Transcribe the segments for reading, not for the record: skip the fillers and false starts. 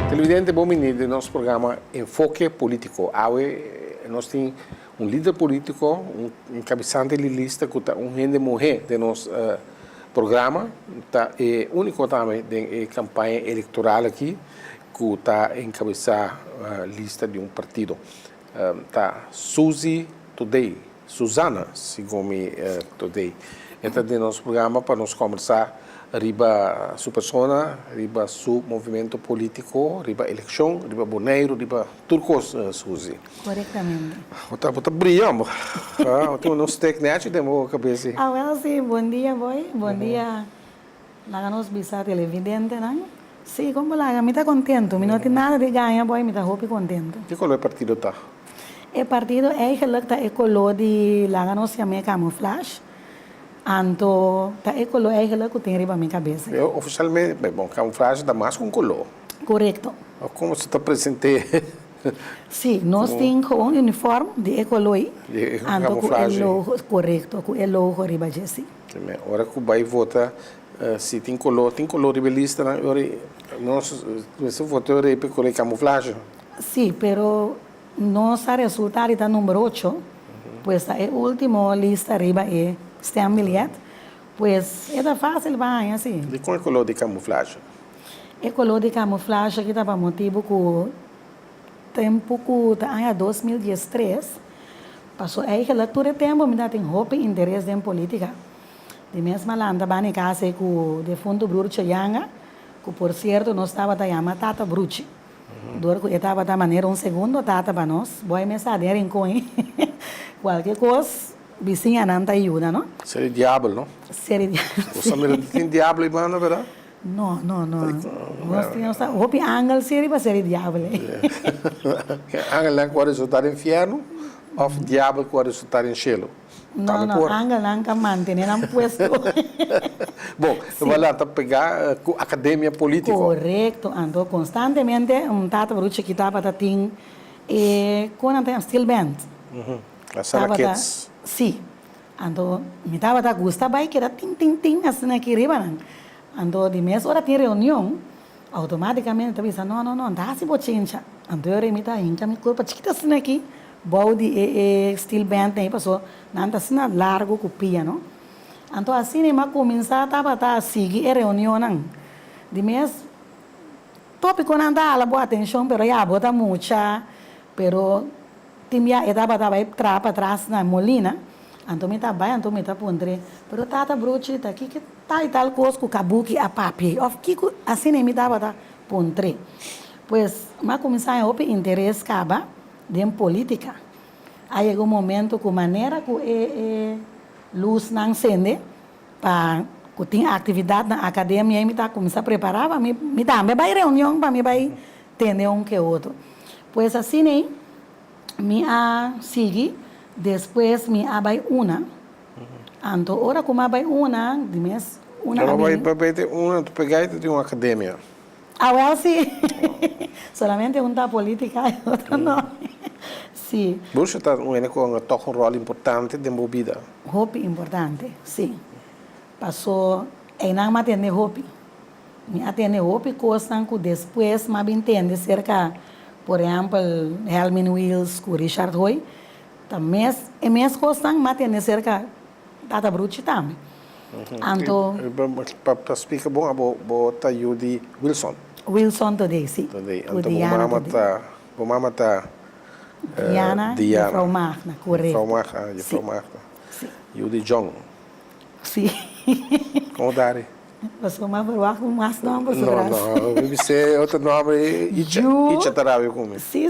Televidente, bom menino do nosso programa Enfoque Político. Nós temos líder político, cabeçante de lista, que está gente mulher de nosso programa. É único também da campanha eleitoral aqui, que está encabeçar a lista de partido. Está Suzy Today, Susana, segundo Today. Este é o nosso programa para nós conversar riba sua persona, riba seu movimento político, riba eleição, riba boneiro, riba turcos, Suzy. Corretamente. Está brilhando. Tem um steak net de minha cabeça. Sim, bom dia, boy. Bom dia. Lá nos bisa televidente, não? Sim, como lá, me está contento. Me não tem nada de ganhar, boy, me está muito contento. E qual é o partido está? O partido é que está color de lá nos chama camuflagem. Então, tá color é que tem riba minha cabeça. Oficialmente, bom, camuflagem dá mais com color. Correto. Como você está presente? Sim, nós temos um uniforme de color. De camuflagem. Correto, com o logo riba Jesse. Agora que vai votar, se tem color rebelista, nós votamos para color camuflagem. Sim, pero nosso resultado está número 8. Pues a última lista riba é Stem bilhete, pues é fácil, vai, assim. E qual é o color de camuflagem? O color de camuflagem que estava motivo que o tempo que está em 2013, passou aí que lá todo tempo me dá tem roupa e interesse em política. De mesma landa, bani casa com o defunto Bruce Yanga, que por certo nós estava da chama Tata Bruce. Dor que estava da maneira segundo tata para nós, boa mensageira em coin. Qualquer coisa vizinha não ajuda, não? Seria diabo, não? Seria diabo. Você me tem diabo, irmão, não é verdade? Não. Nós tínhamos roupa angel seria para ser diabo. Angel não pode resultar em inferno, ou diabo pode resultar em cielo? Não, angel não can manter, não puesto. Bom, eu vou lá pegar a academia política. Correto, ando constantemente tata bruxa que estava tem quando tem steel band. A Sarah Kids. Sim. Ando, me estava da gusta vai que era tim assim aqui riba não. Ando de mês hora tem reunião, automaticamente avisa não, dá se bochincha. Ando eu remita inca me corpo chiquita assim aqui, body steel band nem passou, não tá assim largo copia, não? Ando assim nem mas começar a seguir a reunião não. De mês tópico não dá a boa atenção, pero já bota mucha, pero timia etapa para trás na molina, então me tá bem, então me tá pondre, pero tata bruxi tá aqui que tá e tal coisa com kabuki a papi, of que assim nem me dava tá pondre, pois mas começar a ter interesse caba de política, aí chegou um momento com maneira que luz não acende para que tem atividade na academia e me tá começar a preparar, me dá, me vai reunião para me vai entender que outro, pois assim nem me a seguir, depois me a vai uma. Então, ora como a vai uma, de mês, uma. Ela vai para uma, tu pegar e tem uma academia. Well, sim. Solamente uma política e outra não. Sim. Você está com um rol importante de movida. Hope importante, sim. Passou, e não me atende hope. Me atende hope, coisa que depois me entende cerca. Por exemplo, Helmin Wills com Richard Hoy, também é mesmo coisa que mantém cerca Tata Brucci também. Então, para explicar bom, bota Judy Wilson. Wilson today, sim. Então, o mama tá Diana de Frau Magna, correto. Frau Magna. Judy Jong. Sim. Como dare? Passou uma vergonha com mais nome, Não, deve ser outro nome. Icha Tarabi comigo. Sim,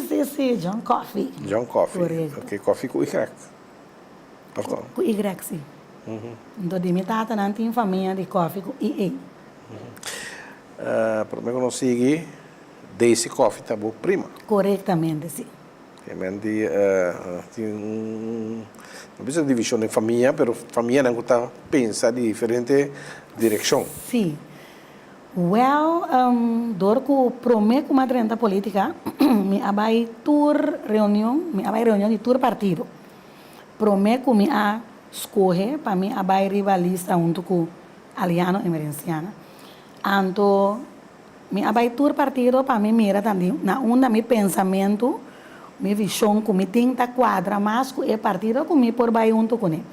John Coffey. John Coffey. Correto. Ok, Coffey com Y. Com Y, sim. Então, de minha tata não tinha família de Coffey com IA. Para mim, eu não segui, Daisy Coffey, tá bom, prima. Corretamente, sim. Realmente, não precisa de divisão de família, mas a família não está pensando em diferente direção. Sim. Well, dorco prometo uma trenta política, me abai tour reunião de tour partido. prometo me a escolher para mim a vai rivalista junto com Aliano Emerenciana. Anto me a vai tur partido para mim mira também na onda meu pensamento, minha visão que me tenta quadra mais com o partido que me por vai junto com ele.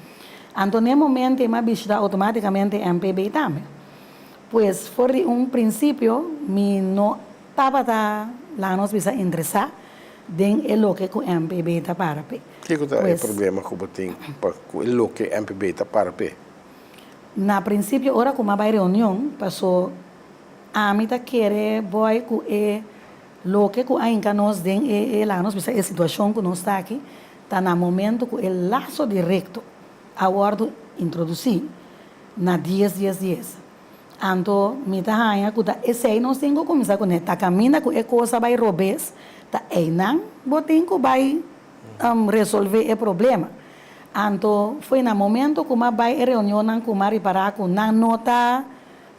Anto no momento me visita automaticamente MPB também. Pues por princípio me não estava lá nos bisa interessar den lo que o MPB está para pé. Que é o problema que você tem com o que o MPB está para pé? Na princípio, ora como vai reunião, passou a mim tá querer boy com lo que ainda nós den lá nós bisa a situação que nós está aqui, tá na momento que o laço direto a bordo introduzir na 10. Anto me tá hanya que esse aí nós temos que começar com ele, tá caminha com a coisa vai robes, tá aí não, botem que vai resolver o problema. Anto foi no momento que vai reunião com mari para com não nota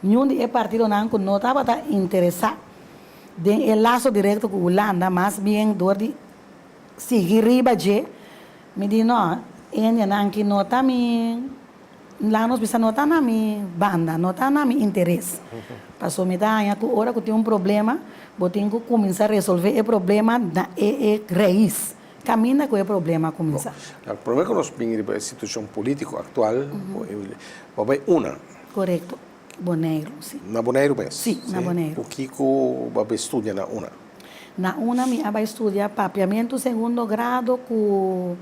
nenhum de partido não com nota para interessar de el laço direto com Holanda, mas bem dor de seguir riba je, me diz não, ele não que nota me lá nós bisa nota na minha banda, nota na minha interesse. Passou me dá que hora que tem problema, botem que começar a resolver o problema na raiz. Caminha com o problema começar. O problema que nós temos é a situação política atual, vai uma. Correto. Boneiro, sim. Na Boneiro mesmo? Sim, na Boneiro. O que vai estudar na uma? Na uma, me vai estudar papiamento segundo grado com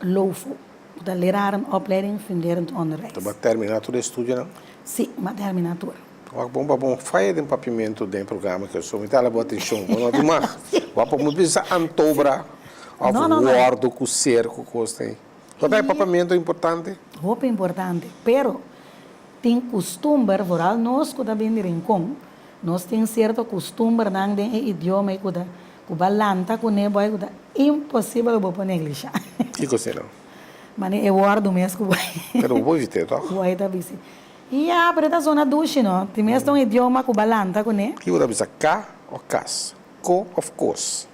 LOFO. Da leraar opleiding funderend onderwijs. Vai terminar todo o estudo, não? Sim, mas terminar tudo. Bom, faz um papiamento do programa que eu sou muito boa atenção. Não tem mais. Vamos precisar antobra, avordo, com cerco, coisa aí. Qual é o papiamento importante? Roupa importante, pero tem costume, vooral nós que também de rincão, nós tem certo costume nang den idioma que da balanta com ne boy que impossível para negligenciar. Que coisa não? Mas é guardo mesmo que vai. Pero vou ter, tá? Vai da bisi. E a preta zona duche, não? Tem mesmo um idioma que balanta com ne. Que vai bisa cá ou cas? Co of course.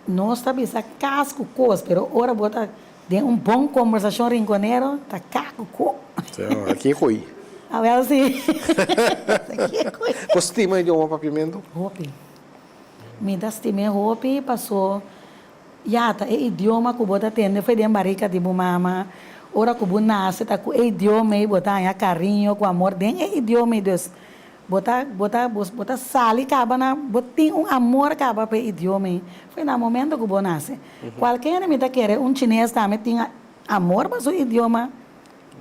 Nós tá bisa cas com cos, pero ora bota de bom conversação rinconeiro, tá cá com co. Então, aqui é coi. A ver sim. Aqui é coi. Você tem mais idioma papiamento? Hopi. Me dá estime hopi, passou. Ya, tá, é idioma que bota tende, foi de barriga de mama. Ora que bu nasce, tá com idioma e botar carinho, com amor, den é idioma e Deus. Bota sali, acaba na, botin amor, acaba para idioma. Foi no momento que bu nasce. Qualquer me tá querer, chinês também tinha amor, mas o idioma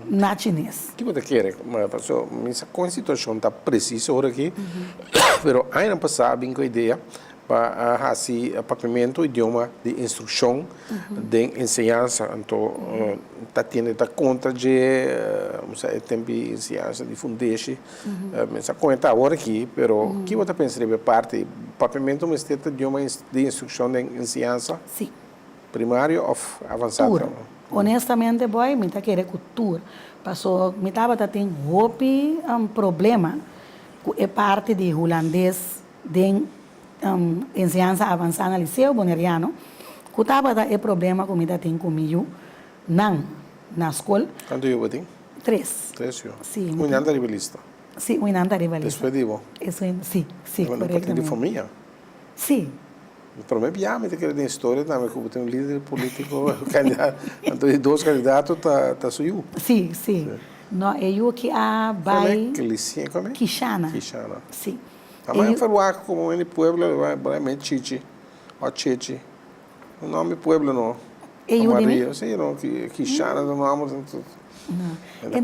na chinês. Que você quer? Mas a situação está precisa agora aqui, mas ainda passar bem com a ideia para fazer papiamento idioma de instrução, de ensinança, então está tendo conta de tempo de ensinança de fundeixe, mas a conta agora aqui, mas que você pensa de parte papiamento mas tem idioma de instrução de ensinança? Sim. Primário ou avançado? Honestamente, boy, me tá querendo cultura. Passou, me tava tendo problema com a parte de holandês de ensinança avançada no liceu boneriano. Que tava o problema que me tá tendo comigo na escola. Quanto eu tenho? 3. 3 eu. Sim. Um ano rivalista. Sim, um ano rivalista. Despedido. Isso, sim, corretamente. De família? Sim. Para mim, me tem que história também, como tem um líder político, candidato, entre 2 candidatos, tá só eu. Sim. Não, é eu que a vai... Como é? Quixana. Sim. A mãe falou como ele pueblo, realmente Chichi, ou Chichi. O nome pueblo não. Eu Maria, sim, não, Quixana, não vamos...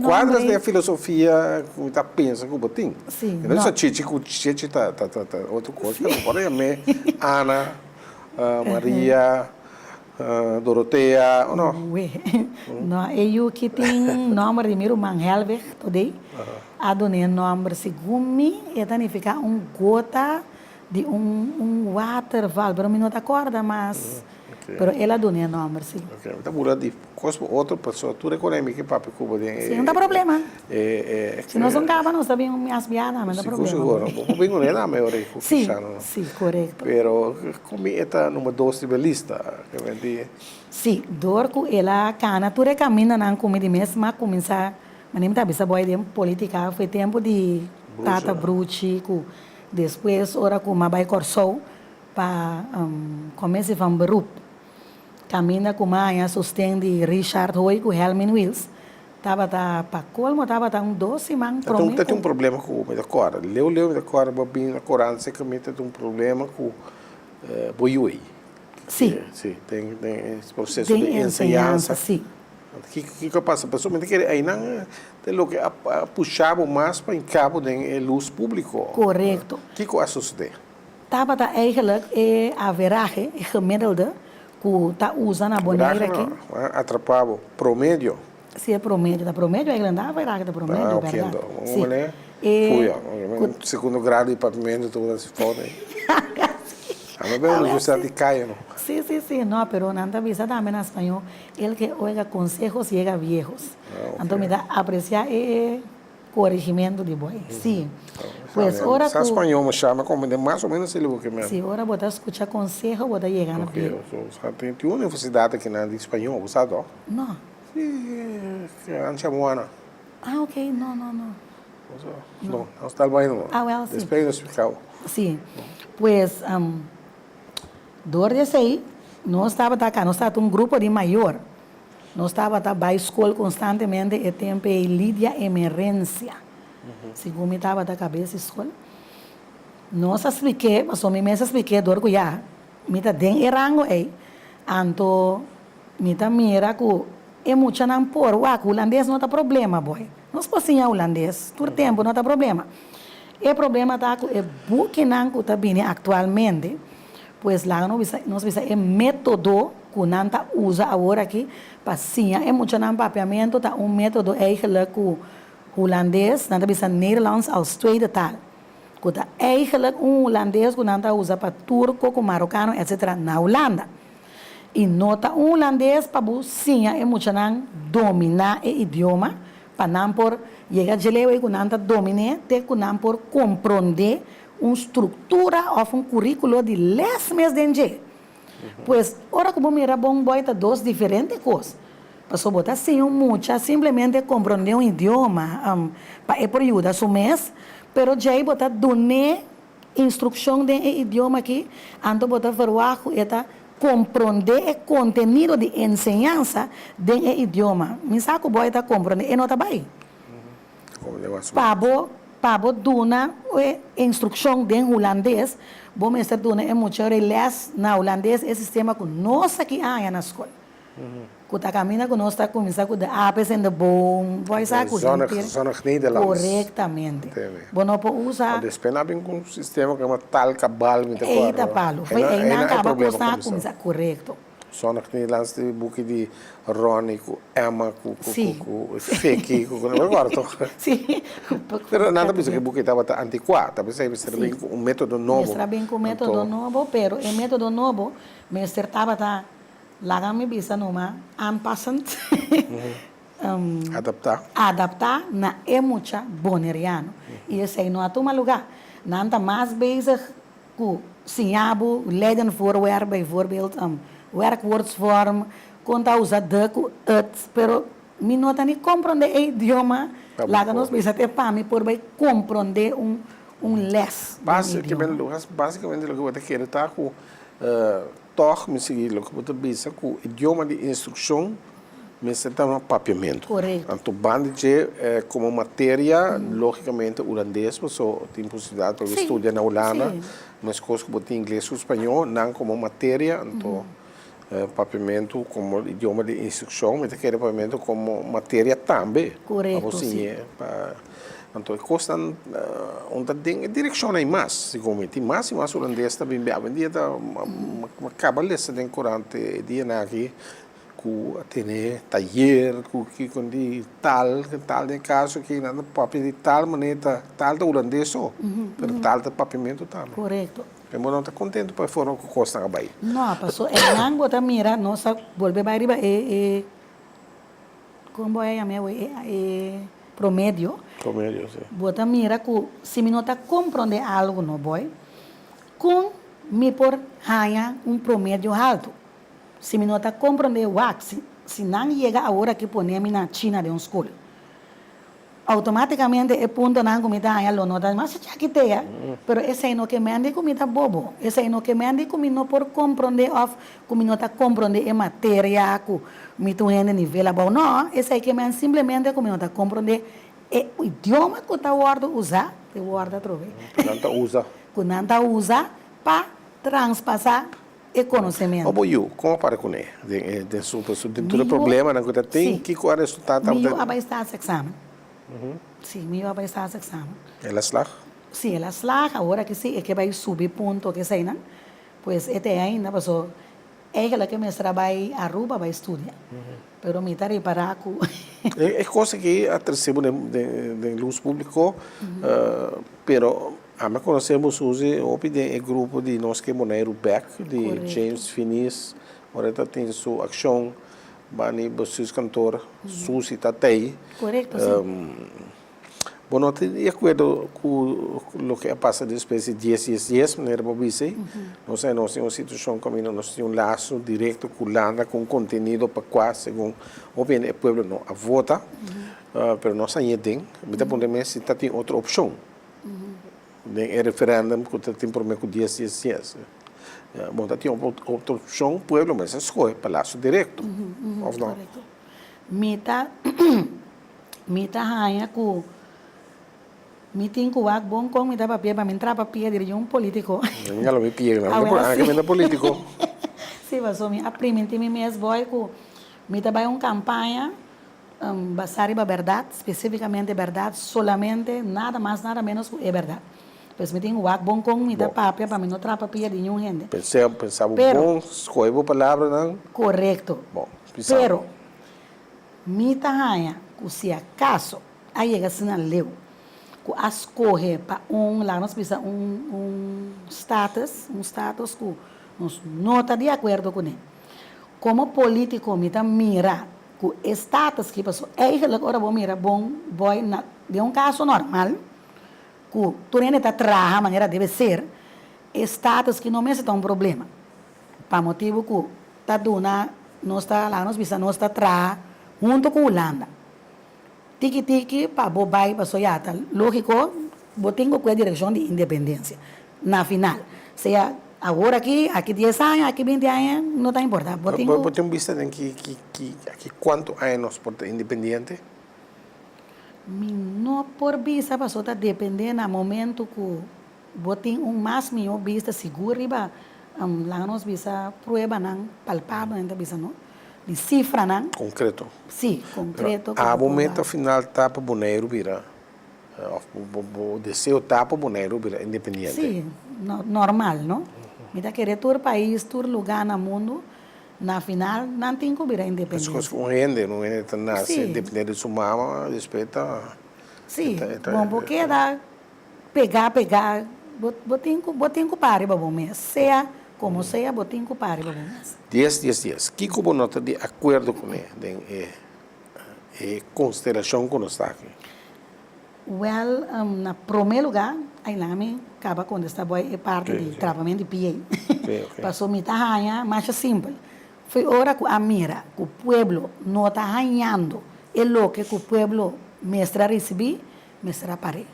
Quadras da filosofia que está pensando que eu tenho. Sim. Não é só Chichi, que Chichi tá outra coisa. Agora é Ana, Maria, Doroteia, ou não? Não, eu que tenho nome primeiro Manhelweg, today. A dona nome segundo é danificar gota de waterval, pero me não acorda, mas Pero ela donia número, sim. Ok, então muda de coisa outra pessoa, tudo econômico que papi Cuba tem. Sim, não dá problema. Se nós não acabamos, nós também me asbiada, não dá problema. Seguro, o bem não é na maior Sim, sim, correto. Pero como é número 2 de lista, que vem de sim, dorco ela cana, tu recamina não come de mês, mas começar, mas nem tá bisa boy de política, foi tempo de Tata Bruci, depois ora com uma vai corsou para começar a beroep. Camina com a sustém de Richard Hoy com Helmin Wills. Tava para colmo, tava doce man prometo. Tem problema com o Medacora. Leu Medacora, babinho na Corã, se que tem problema com boiui. Sim. Sim, tem esse processo de ensinança. Sim. O que passa? A pessoa tem que aí não tem o que puxar mais para em cabo da luz público. Correto. O que vai suceder? Tava eigenlijk a verage, a gemiddelde, que está usando a boneira aqui. Atrapado promédio. Sim, é promédio. Da promédio é grande, a verage da promédio, verdade? Sim. Segundo grau de pavimento, tudo se fode. A minha universidade de Caio, não? Sí, no, pero nada visa también en español, el que oiga consejos llega viejos. Entonces, me da apreciar el corregimiento de boy. Sí. Pues ahora tú... español me chama como de más o menos el que me... Sí, ahora vos escuchar consejo, vos llegar a pie. Tem uma universidade aqui na de espanhol, sabe? Não. Sim, Anchamuana. Ah, ok, não. Não está bem, não. Ah, well, sim. Despegue no hospital. Sim. Pues... Dor desse aí, nós estava cá, nós estava um grupo de maior, nós estava para a escola constantemente e tempo de lidia emergência. Segundo me estava da cabeça escola, nós expliquei, mas me expliquei dor que já, me tá den rango aí, anto me tá mira que é muito não por, o holandês não tá problema, boy, nós podemos holandês, todo tempo não tá problema. O problema tá que é buque não que tá vindo atualmente. Pues lá nós visa é método que nanta usa agora aqui para sim é muito não papiamento tá método eigenlijk holandês nanta visa Nederlands als tweede taal que tá eigenlijk holandês que nanta usa para turco com marocano etc na Holanda e nota holandês para sim é muito não dominar o idioma para não por chegar de lewe que nanta dominar te que não por compreender uma estrutura ou currículo de 10 meses de dia. Pois, ora como mira bom boita duas diferentes coisas. Passou botar assim, muita simplesmente compreender idioma para por ajudar o mês, pero já botar donar instrução de idioma aqui, anto botar verwacho eta compreender o conteúdo de ensinança de idioma. Me saco boita compreender e não tá bem. Para dona instrução de holandês, vou mestre dona é muito les na holandês é sistema que nós aqui na escola. Que tá caminha que nós tá começando com de apes en de boom, vai sair com zonas Nederlands. Corretamente. Bom não pode usar. Mas pena bem com um sistema que é uma tal cabal muito claro. Eita palo, foi aí não acaba custar começar correto. Zonas Nederlands de boek die Ronnie, Emma, Feki, agora tô. Sim. Pero nada pensa que book estava antiquado, talvez aí ser bem um método novo. Será bem com método novo, pero o método novo me estava tá lá me bisa numa anpassant. Adaptar na mucha boneriano. E esse aí não atoma lugar. Não tá mais bezig com sinhabo, leiden voorwerp bijvoorbeeld werkwoordsvorm, conta usar de pero mi nota ni compreender o idioma, lá nós bisa te para mim por vai compreender les. Basicamente o que você quer tá com toch me seguir o que você bisa com idioma de instrução me senta no papiamento. Correto. Então bandage como matéria logicamente holandês, so tem possibilidade para estudar na Holanda, mas coisas como tem inglês ou espanhol, não como matéria, então papiamento como idioma de instrução, mas aquele papiamento como matéria também. Correto, sim. Então, custa onde direciona mais, segundo tem mais e mais holandês também bem. Dia da acaba lessa den corante dia na aqui com atender taller, com que quando tal de caso que nada papel de tal maneira tal de holandês só, pero tal de papimento tal. Correto. Eu não está contente para fora com costa na Bahia. Não, passou. É nango tá mira, nossa, volver para arriba como é a minha promédio. Comédia, sim. Bota mira que se me não tá compreender algo no boy, com me por ganhar promédio alto. Se me não está compreender o se não chega a hora que ponemos na China de uma escola, automaticamente é ponto não comida ganhar lo nota, mas já que tenha, pero esse é no que me ande comida bobo, esse é no que me ande comida não por compreender of, como não está compreender a matéria, que me tu rende nível bom, não, esse é que me ande simplesmente como não está compreender o idioma que está usar, que guarda trove. Que não usa para transpassar o conhecimento. Como eu, como para com ele? De sua tem problema, não tem que qual é o resultado? Meu vai estar esse exame. Sim, meu vai estar esse exame. Ela slag? Sim, ela slag, agora que sim, é que vai subir ponto que sei, não? Pois até ainda, passou, ela que me trabalha a Aruba vai estudar. Pero me está reparando com... É coisa que atrasemos de luz público, pero a me conhecemos hoje o grupo de nós que moneiro back de Correto. James Finis, agora tem sua ação, bani vocês cantor, Susi Tatei. Correto, sim. Bom, não estou de acordo com o que passa de espécie de 10, maneira para dizer. Nós temos uma situação como nós temos laço direto com Holanda, com conteúdo para quase, segundo o povo não a vota, mas nós ainda tem, mas se tem outra opção. É referendum que tem problema com 10. Bom, tem outra opção, o povo, mas escolhe palácio direto. Ou não? Correto. Mita ganha com me tem que o bom com me dá papel para me entrar papel de um político. Não me pia, não é político. Sim, mas o meu aprimente me mesmo boy com me trabalha uma campanha basada na verdade, especificamente verdade, solamente nada mais nada menos que é verdade. Pois me tem o bom com me dá papel para me não entrar papel de nenhum gente. Pensava bom, escolhe a palavra não. Correto. Bom, pero me ganha que se acaso aí chega assim na lei que escolhe para lá nós precisamos status que nós não está de acordo com ele. Como político, me mira que o status que passou, agora vou mirar bom, de um caso normal, que tu nem está trabalhando, a maneira deve ser, status que não é um problema. Para motivo que está dando, nós está lá, nós está trabalhando junto com a Holanda. Tiki para bobai para soiata lógico botingo com a direção de independência na final seja agora aqui 10 anos aqui 20 anos não está importante botingo vista de que quanto anos por independente não por vista passou tá dependendo no momento que botingo mais melhor vista seguro riba lá nós vista prueba não palpável ainda vista não de cifra, não? Concreto. Sim, concreto. A momento final está para boneiro vira. O deseo está para boneiro vira independente. Sim, normal, não? Me dá querer todo país, todo lugar no mundo, na final, não tem que virar independente. Mas com rende, não é tão nasce, depende de sua mama, respeita. Sim, bom, porque dá pegar, botem que pare, bom mês. Seja como seja, botem que pare, bom mês. 10. Que como nota de acordo com ele, consideração que nós está aqui? Well, na primeiro lugar, aí lá me acaba quando está boa parte do tratamento de PA. Passou me tá ganhando, mais simples. Foi hora que a mira, que o povo não está ganhando, é lo que o povo mestra receber, mestra pare.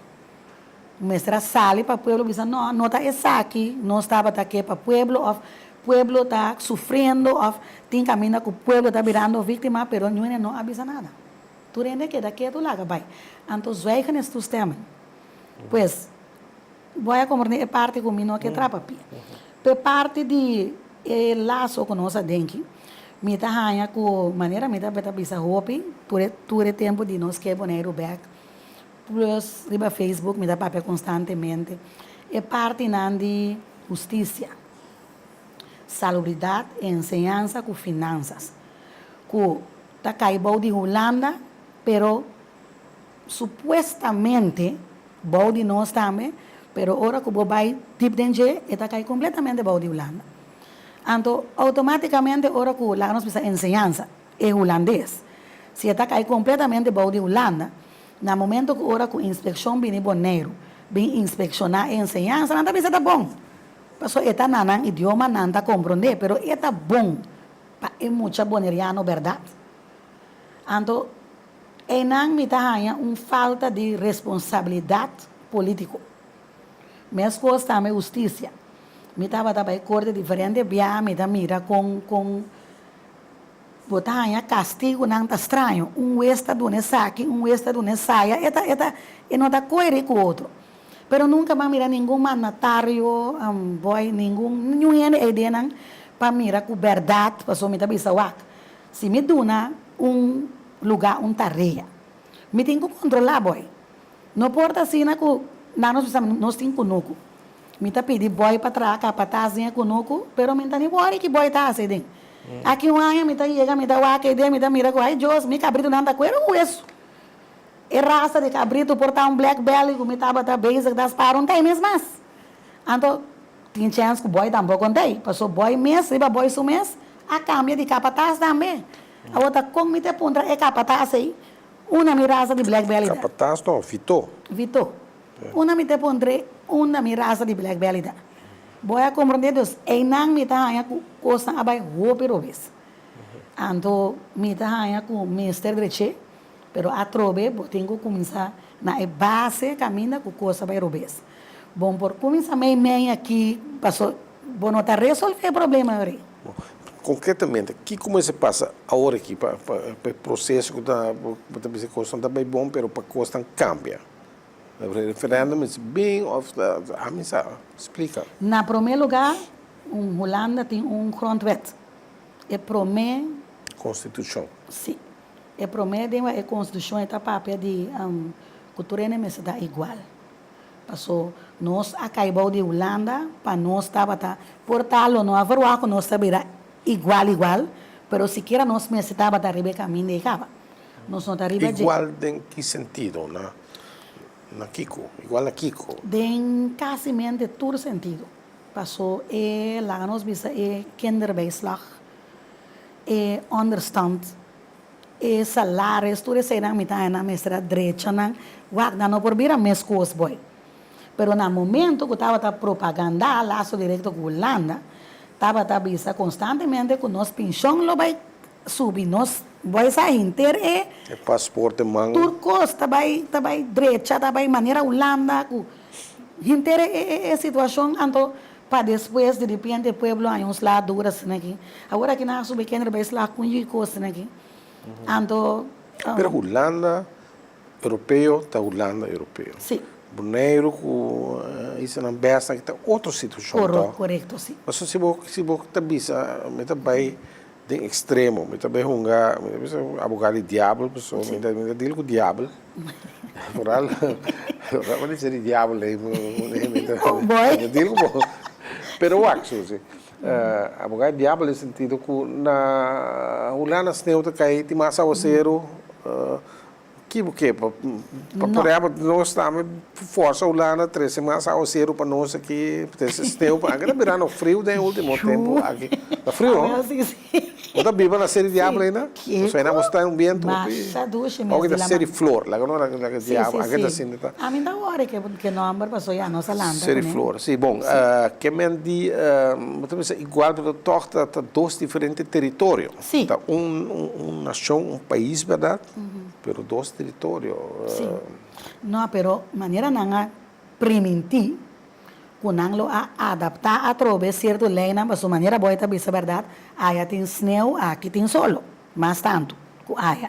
Mestra sale para o povo dizer, não está essa aqui, não estava aqui para o pueblo está sofrendo, tem caminho que o pueblo está virando vítima, mas não avisa nada. Tu rende que daqui tu laga, vai. Então, zueigen estes temas. Pois, vou a compreender parte comigo que trapa pia. Pe parte de laço que nós dentro, me tá ganha com maneira me tá beta bisa hopi, por tempo de nós que boneiro back. Plus, riba Facebook me dá papel constantemente. É parte nan de justiça. Salubridade e enseñança com finanças. que está caído de Holanda, pero supuestamente bom de nós também, pero ahora que vai tipo de gente está caído completamente bom de Holanda. Então, automaticamente, agora que lá nós precisamos ensinança é holandês. Se está caído completamente bom de Holanda, no momento que agora que a inspeção vem boneiro, vem inspecionar a ensinança, não está tá bom. Porque está não idioma, não está compreender, pero está bom. É muito boneriano, verdade? Então, não me está uma falta de responsabilidade política. Mesmo coisa também justiça. Me estava também corte diferente, via me mira com botar castigo não está estranho. Está do saque, está do saia, e não está coerente com o outro. Pero nunca vai mirar nenhum mandatário, nenhuma ideia para mirar com verdade, para me está se me dona lugar, tarefa, me tenho que controlar, boy. Não importa assim, nós temos conosco. Me está pedindo boy para trás, capatazinha conosco, pero me está nem boy que boy está assim. Aqui ano me está chega, me está waca, me está mira com ai Deus, me cabrito não está com isso. É raça de cabrito portar black belly, me estava tá basic das para não tem mesmo mais. Então, tinha chance que o boy também contei, passou boy mês, riba boy su mês, a cambia de capataz também. A outra como me te pontra é capataz aí, uma raça de black belly. Capataz não, Vito. Una me te pondré una mi raça de black belly da. Boy a compreender Deus, e não me tá hanya com coisa abai roupa robes. Então me tá hanya com mister dreche, pero a trobe tenho que começar na base caminha com coisa abai robes. Bom por começar meio aqui, passou, bom não tá resolver o problema aí. Concretamente, que como se passa agora aqui para o processo que está coisa está bem bom, pero para coisa cambia. O referendum é bem a mim explica. Na primeiro lugar, Holanda tem grondwet. É promê Constituição. Sim. É promê de a Constituição está papel de cultura e está igual. Passou nós acabou de Holanda para nós estava portalo não haverá que nós estava igual, pero siquiera nós necessitava da riba caminho de cava. Nós não tá riba igual em que sentido, na Kiko, igual a Kiko. Den quase mente todo sentido. Passou lá nós bisa kinderbijslag, onderstand, salários, tudo isso aí mitad na mestra direita, wak não por vir a mes coisas boy. Pero no momento que estava propaganda laço direto com Holanda, estava bisa constantemente com nós pensão lo vai subir nós vai sair inteiro passaporte mão turcos também direita também maneira Holanda com inteiro situação então para depois de repente o pueblo aí uns lá duras aqui agora que nós subir que vai lá com coisas aqui então pero Holanda europeu tá Holanda europeu sim Boneiro com isso não besta que tá outra situação correto sim mas se você tá bisa me tá bem de extremo, me também hunga, me bisa abogado de diabo, pessoal, me deal com o diabo. Moral, não ser de diabo aí, me deal com. Pero o axo, abogado de diabo no sentido que na Holanda se não cai de massa ao zero, que para nós estamos força Holanda 3 semanas ao zero para nós aqui, se não agora virando frio no último tempo aqui, tá frio não? Outra viva na série Diablo ainda? Isso ainda mostrar um ambiente. Massa duche mesmo. Ou da série Flor, lá não era Diablo, aquela assim tá. A mim da hora que não amor passou já nossa landa. Série Flor, sim, bom, que me di, igual para torta tá dois diferentes territórios. Sim. Tá nação, país, verdade? Pero dois territórios. Sim. Não, pero maneira não permitir kunang lo adaptar a trobe certo lei na sua maneira boa também é verdade aí tem snow aqui tem solo mas tanto aí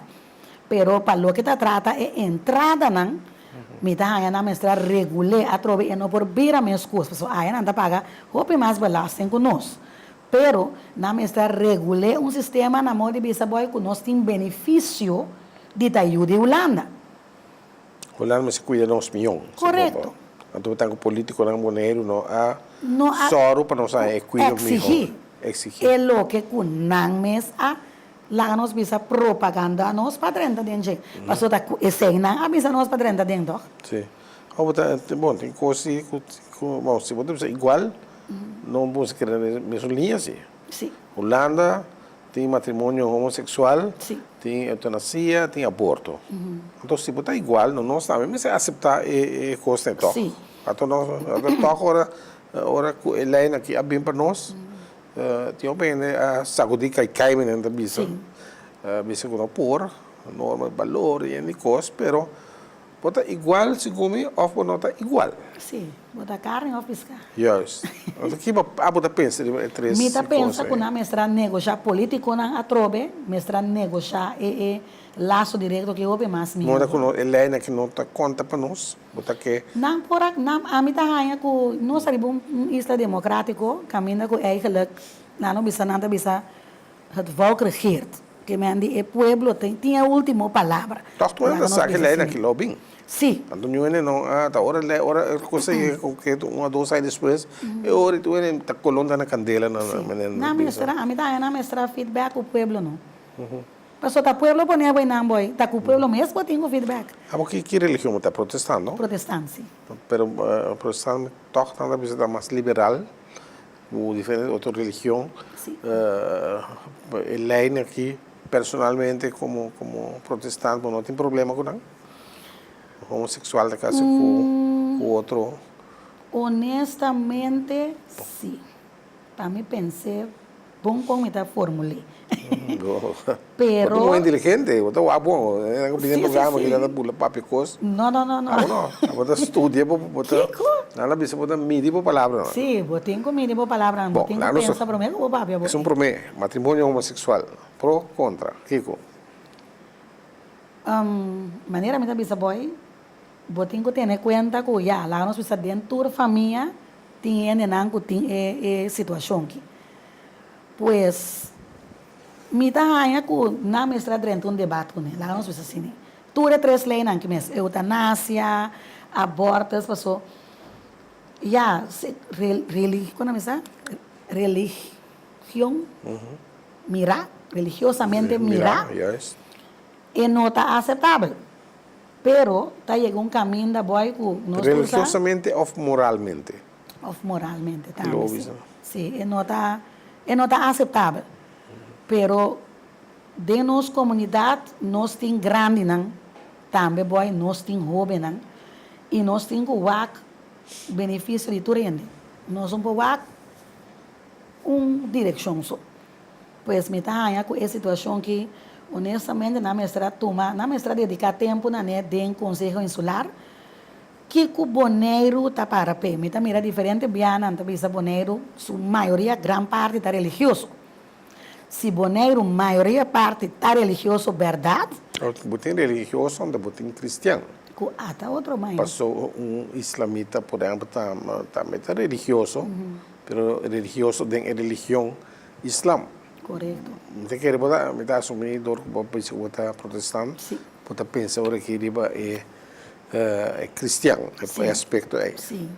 pero para lo que ta trata é entrada não me dá aí na mestra regular a trobe e não por vir a minhas coisas aí não tá paga hope mais belasting com nós pero na mestra regular sistema na modo de bisa boy que nós tem benefício de ajuda de Holanda me se cuida nos milhões correto. Então, o político não boneiro não há só para nós cuidar exigir é o que kunang mes a lá nós bisa propaganda nós para dentro dentro. Passou da escena, a bisa nós para dentro dentro. Sim. Bom, tem coisas que, bom, se você pensar igual, não vamos querer na mesma linha, sim. Sim. Holanda tem matrimônio homossexual, Sim. tem eutanásia, tem aborto. Então, se botar igual, nós também mas aceitar e coisa então. Sim. Então, nós agora ele aqui é bem para nós. Tinha bem a sacudir cai menina da bisa. Bisa com por norma valor e coisa, pero bota igual se come ou bota igual. Sim. Botar carne ou piscar. Yes. Então, que a pensa três. Mita pensa que na mestra negociar político na atrobe, mestra negociar laço direto que houve mais Não é com ele que não tá conta para nós, bota que não por não a mita ganha que nós sabemos isla democrático caminha com eigenlijk não bisa nada bisa het volk regeert que mandi o pueblo tinha a última palavra. toch tu ainda sabe que ele que lobbying. Sim. Então não tá hora coisa que uma duas aí depois e hora tu ele tá colando na candela na mestra a mita na mestra feedback o pueblo não. Passou tá pueblo pone a não boy, tá com o pueblo mesmo tem o feedback. Ah, que religião está protestando? Protestante, sim. Pero protestante toch tá bisa mais liberal, o diferente outra religião. Sim. Ele aqui personalmente como protestante não tem problema com não. Homossexual da casa com o outro. Honestamente, sim. Para mim pensei, bom como está formulei. Pero muito inteligente, você é bom, é um programa que dá pula papicos. Não. Você estudia, você nada bisa você medir por palavra. Sim, você tem que medir por palavra, não tem que pensar para mim, o papi. É um promê, matrimônio homossexual, pro contra, Kiko. Maneira minha bisa boy, você tem que ter em conta que já lá nós bisa dentro da família tem nenanco tem situação aqui. Pois mita hanya ku na mestra dentro um debate com ele lá nós bisa assim. Tudo três leis não que mes eutanásia, abortos, passou. Já religião mira, religiosamente mira. Yes. E não está aceitável. Pero está chegando um caminho da boy que nós religiosamente ou moralmente? Of moralmente Lo também. Sim, e não está aceitável. Pero de nossa comunidade nós tem grande não, também boy nós tem jovem não, e nós tem que wak benefício de tudo ainda. Nós vamos wak direção só. Pois me tá aí com essa situação que honestamente na mestra dedicar tempo na né de conselho insular que o boneiro tá para pé, me tá mira diferente biana, tá bisa boneiro, sua maioria gran parte tá religioso. Se boneiro maioria parte tá religioso, verdade? Botem religioso, onde botem cristiano. Até outro mais. Passou islamita, por exemplo, também tá religioso, pero religioso de religião islam. Correto. Não quer botar, me dá assumir dor que você botar protestante, Sim. botar pensa ora que riba é cristiano, é aspecto aí. Sim.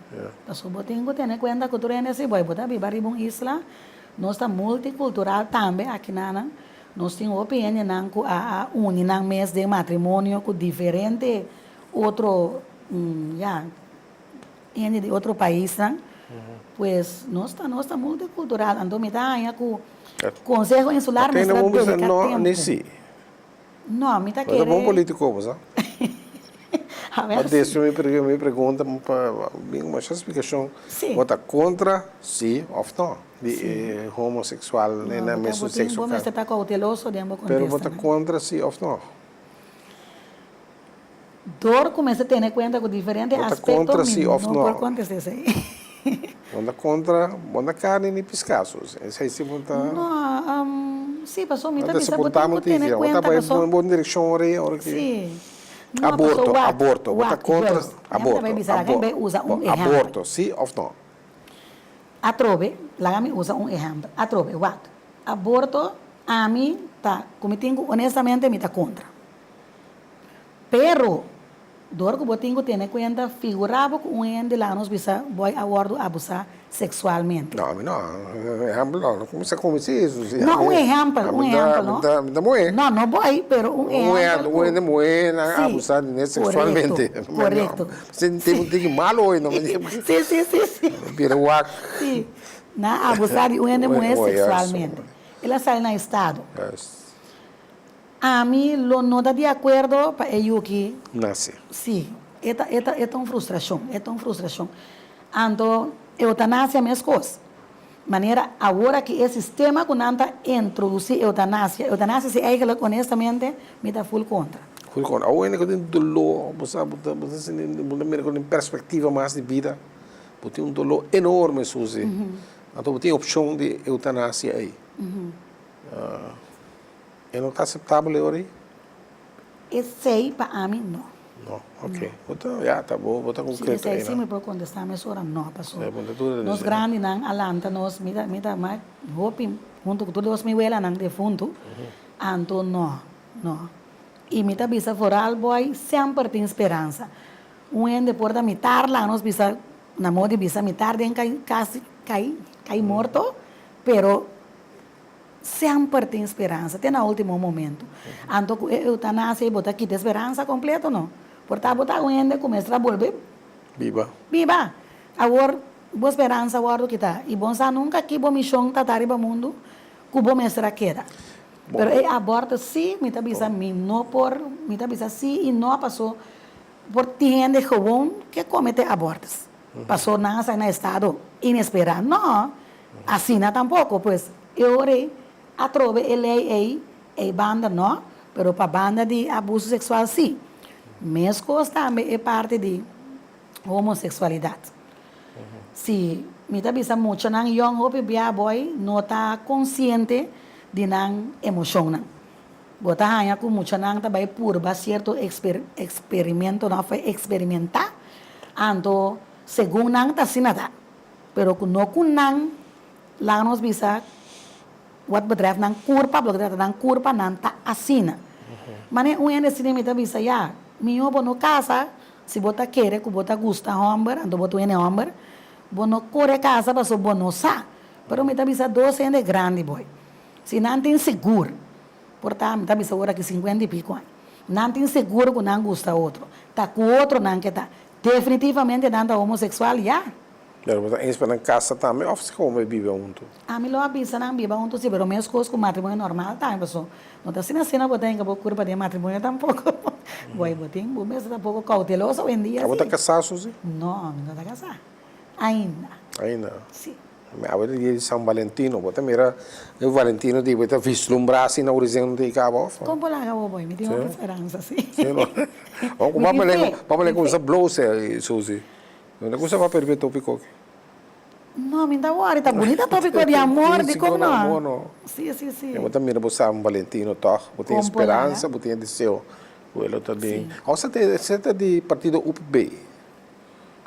Passou botem que ter em conta que tu é nesse boy, botar bibaribum islam, nós está multicultural também aqui na nós temos opinião não que a unir mês de matrimônio com diferente outro de outro país, né? Pois nós está multicultural, então me dá aí com Conselho Insular, mas não não nesse. Não, me está querendo. É bom político, você? Mas deixa eu me pergunta para uma explicação. Vota contra, sim ou não? De homossexual, nem na mesmo sexo. Vamos estar cauteloso, devemos contestar. Pero vota contra, sim ou não? Dor começa a ter em conta com diferentes aspectos. Contra, sim ou não? Não por conta disso aí. Vota contra, vota carne e piscaços. Esse aí se vota. Não, sim, passou me está pensando que ter em conta. Vota em boa direção hora que. Sim. Aborto, vota contra aborto. Aborto, sim ou não? Atrobe, lá me usa exemplo. Atrobe, aborto, a mim tá, como tenho honestamente me tá contra. Pero Dor que botinho tem cuenta figurava que um de lá nos bisa boy abordo abusar sexualmente. Não, exemplo não começa isso. Não, exemplo, não? Da mulher. Não boy, pero exemplo. De mulher abusar sexualmente. Correto. Você tem um tique malo hoje, não me Sim. Pira o ar. Sim. Na abusar de mulher sexualmente. Ela sai na estado. A mim, não está de acordo para eu que... Nasce. Sim. É uma frustração. Então, eutanásia é a mesma coisa. Maneira, agora que esse sistema que não está introduzir eutanásia se eigenlijk honestamente, me dá full contra. Full contra. Ou ainda que tem dolor, você tem perspectiva mais de vida, você tem dolor enorme, Suzy. Então, tem opção de eutanásia aí. E não está aceitável hoje? Esse para mim, não. Não, ok. Então, já, tá bom, vou estar concreto aí. Sim, me pode contestar, mas agora não, passou. Nós grandes, não, alanta, nós, me dá mais, hopi, junto com todos, me huela, não, defunto. Então, não. E me dá bisa foral, boy, sempre tem esperança. Ende por da mitar lá, nós bisa, na moda bisa mitar, den cai morto, pero sempre tem esperança, até no último momento. Então, eutanásia e botar aqui de esperança completa, não? Portanto, botar o ende começa a volver viva. Agora, boa esperança, agora que está. E bom, nunca que boa missão está arriba mundo, que boa mestra queda. Pero aborto, sim, me está avisando, me está avisando, sim, e não passou por gente jovem que comete abortos. Passou nada no estado inesperado. Não, assim não tampouco, pois, eu atrove lei banda não, pero para banda de abuso sexual sim. Mesmo também é parte de homossexualidade. Se me está pensando muito na young hope boy não está consciente de não emoção não. Bota hanya com muito não também por certo experimento não foi experimentar, ando segundo não está assim nada, pero não com não lá nos bisa wat betreft não curpa, betreft não curpa não está assim. Mas ende cinema está bisa já minha bono casa, se bota querer, que bota gusta homem, então bota homem, bono corre casa, mas bono sa. Pero me tá bisa 12 anos grande, boy. Se não tem seguro, portanto, me tá bisa agora que 50 e pico anos. Não tem seguro que não gusta outro. Tá com outro não que tá. Definitivamente não tá homossexual, já. Pero eens para casa também, of se como vive junto. A mim lo avisa não vive junto, sim, pero mesmo coisa com matrimônio normal, tá, pessoal. Não tá assim na cena, botar em que curva de matrimônio tampouco. Boy, botem, o mesmo tampouco cauteloso hoje em dia. Você está casado, Suzy? Não, não está casado. Ainda. Sim. Agora dia de São Valentino, você mira o Valentino de você vislumbrar assim na horizonte de cabo. Como lá acabou, boy, me tem uma esperança, sim. Vamos ler com essa blusa, Suzy. Não coisa para perder tópico. Não, me dá hora, tá bonita tópico de amor, de como não. Sim. Eu também vou São Valentino, tá? Você tem esperança, você tem desejo. O também. Você tem de partido UPB.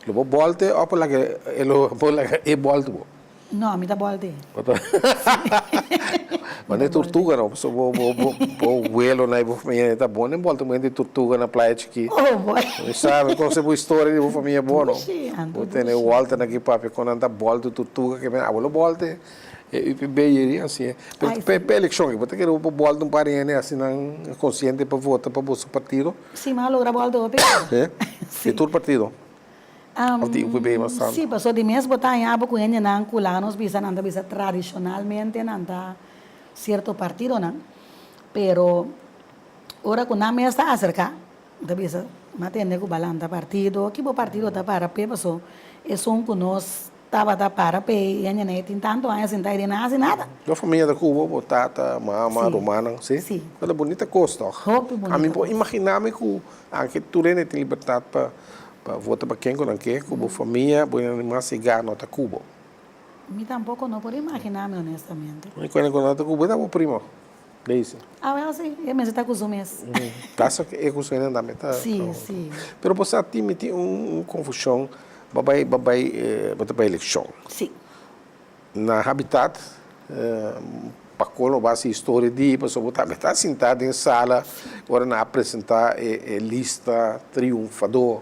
Lo vou voltar ou por lá que ele volta. Não, me dá volta. Mas é tortuga não, só vou vuelo na família tá bom, nem volta muito de tortuga na praia aqui. Oh, boy. Sabe, qual é a história de família boa não? Vou ter o volta aqui para quando anda volta tortuga que a bola volta e bem assim. Para eleição, que você quer o volta um parente assim não consciente para votar para o partido. Sim, mas logra volta o E todo partido. Sim, passou de mês botar em abo com ele não culanos bisa não bisa tradicionalmente não tá certo partido não, pero ora com na mês está acerca, da bisa matende com balanta partido, que o partido tá para pé passou, é som que nós tava da para pé e ainda nem tem tanto anos sem ter nada. Da família da Cuba, tata, mama, romana, sim. Sim. Aquela bonita coisa, a mim pode imaginar-me que a tu tem liberdade para votar para quem não quer, como família, pode animar cigarro na Cuba. Me tampouco não pode imaginar-me, honestamente. E quando na Cuba, dá o primo. Dice. Well, sim, eu mesmo está com os homens. Caso que é cozinha da meta. Sim. Pero você tem uma confusão, babai eleição. Sim. Na Habitat, Pacola base história de pessoa botar está sentado em sala agora na apresentar lista triunfador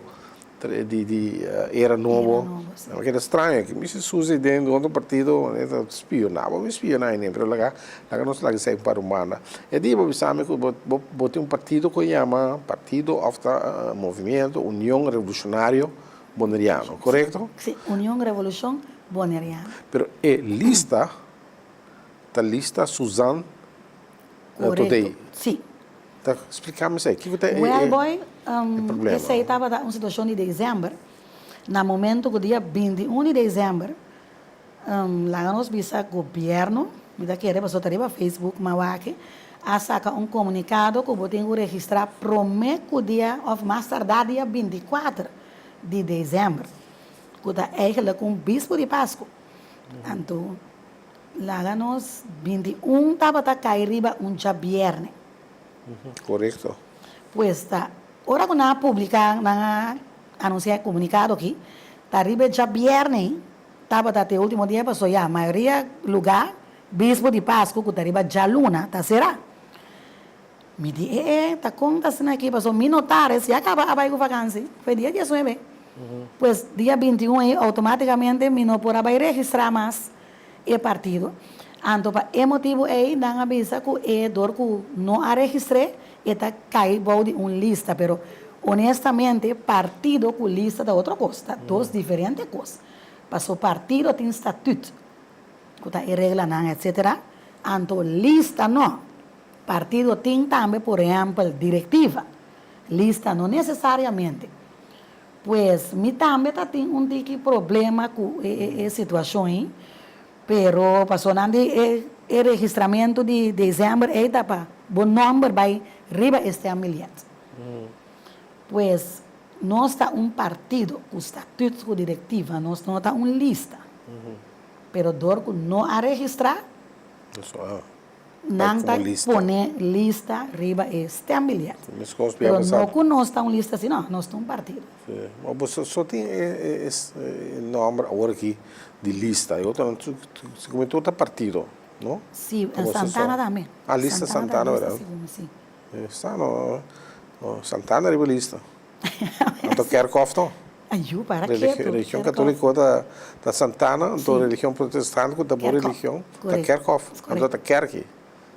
de era novo é estranho que me se sucede dentro do outro partido espionava nem para lá nós lá sai para humana e de sabe que botei um partido que chama Partido of Movimento União Revolucionário Boneriano, correto? Sim, União Revolução Boneriana. Pero lista Suzanne today. Sim. Tá, explicamos aí. O que você Well, boy, problema? esse aí estava uma situação de dezembro. No momento que dia 21 de dezembro, lá nós vimos o governo, me dá que era para arriba Facebook, Mawake, a sacar um comunicado que eu tenho que registrar prometo dia of mais tardar dia 24 de dezembro. Que está eigenlijk com o bispo de Páscoa. Então, lá nós 21 estava a cair riba um dia viernes. Correto. Pues está, ahora que nada publicar, nada anunciar comunicado aqui, está arriba já viernes, estava até o último dia, passou já, a maioria lugar, bispo de Páscoa, que está arriba já luna, tá será? Me disse, tá acontecendo aqui, passou minutares, já acaba a vacância, foi dia 19. Pues dia 21 aí, automaticamente, me não por registrar mais o partido. Então, para esse motivo aí, não avisa que é dor que não a registrei, está caindo de uma lista, pero honestamente, partido com lista da outra coisa, duas diferentes coisas. Passou partido tem estatuto, que está em regra, etc. Então, lista não. Partido tem também, por exemplo, diretiva. Lista não necessariamente. Pues, me também tem um problema com essa situação aí. Pero passou o registramento de dezembro, está para bom número vai riba este amiliado. Pues, nós está um partido com estatuto com diretiva, nós não está uma lista. Pero dor que não a registrar, não está poner lista riba este amiliado. Pero não que nós está uma lista assim, não, nós está um partido. Você só tem esse nome agora aqui de lista. Eu se comentou outro partido, não? Sim, em Santana também. A lista Santana, verdade? Sim. Santana é lista. Então, Kerkhoff, não? Ayu, para religião católica da Santana, então religião protestante da boa religião da Kerkhoff, então da Kerk.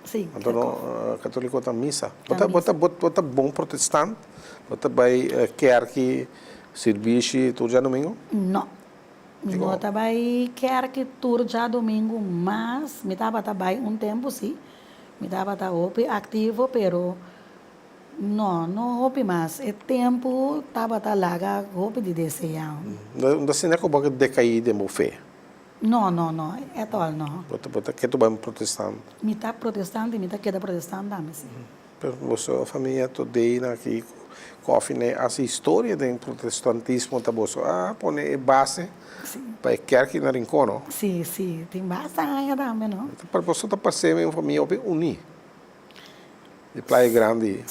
Sim. Então, católico da missa. Bota bom protestante, bota vai Kerk, serviço todo dia domingo? Não. Não estava Kerk todo já domingo, mas me estava um tempo sim, me estava ativo, pero não houve mais. O tempo estava lá, houve de desejar. Não sei nem como decair de meu fé. Não, é tal não. Bota que tu vai protestante. Me está protestante, me está queda protestante também sim. Pero você família toda aqui, coffee né, essa história do protestantismo tá você põe base para Kerk na rincón. Sim, tem bastante também, não? Para você tá passando uma família unida. De Praia Grande,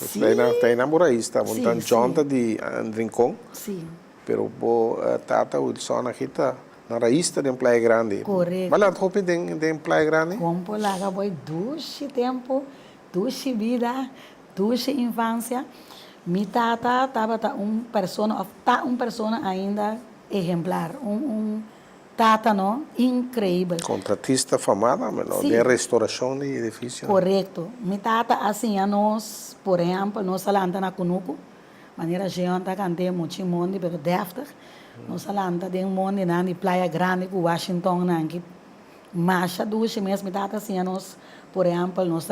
tem namorista, montando junta de rincón. Sim. Pero bo tata Wilson aqui tá na raiz de Praia Grande. Correto. Mas lá hope de Praia Grande. Como lá foi duche tempo, duche vida, duche infância. Mi tata estava uma pessoa ainda exemplar, tata não incrível. Contratista famada, de restauração de edifícios. Correto. Mi tata assim a nós, por exemplo, nós salanta na Cunuco, maneira gente cantei muito mundo, pero deftig. Nós salanta de mundo na Praia Grande, com Washington na que marcha duche mesmo. Mi tata assim a nós, por exemplo, nós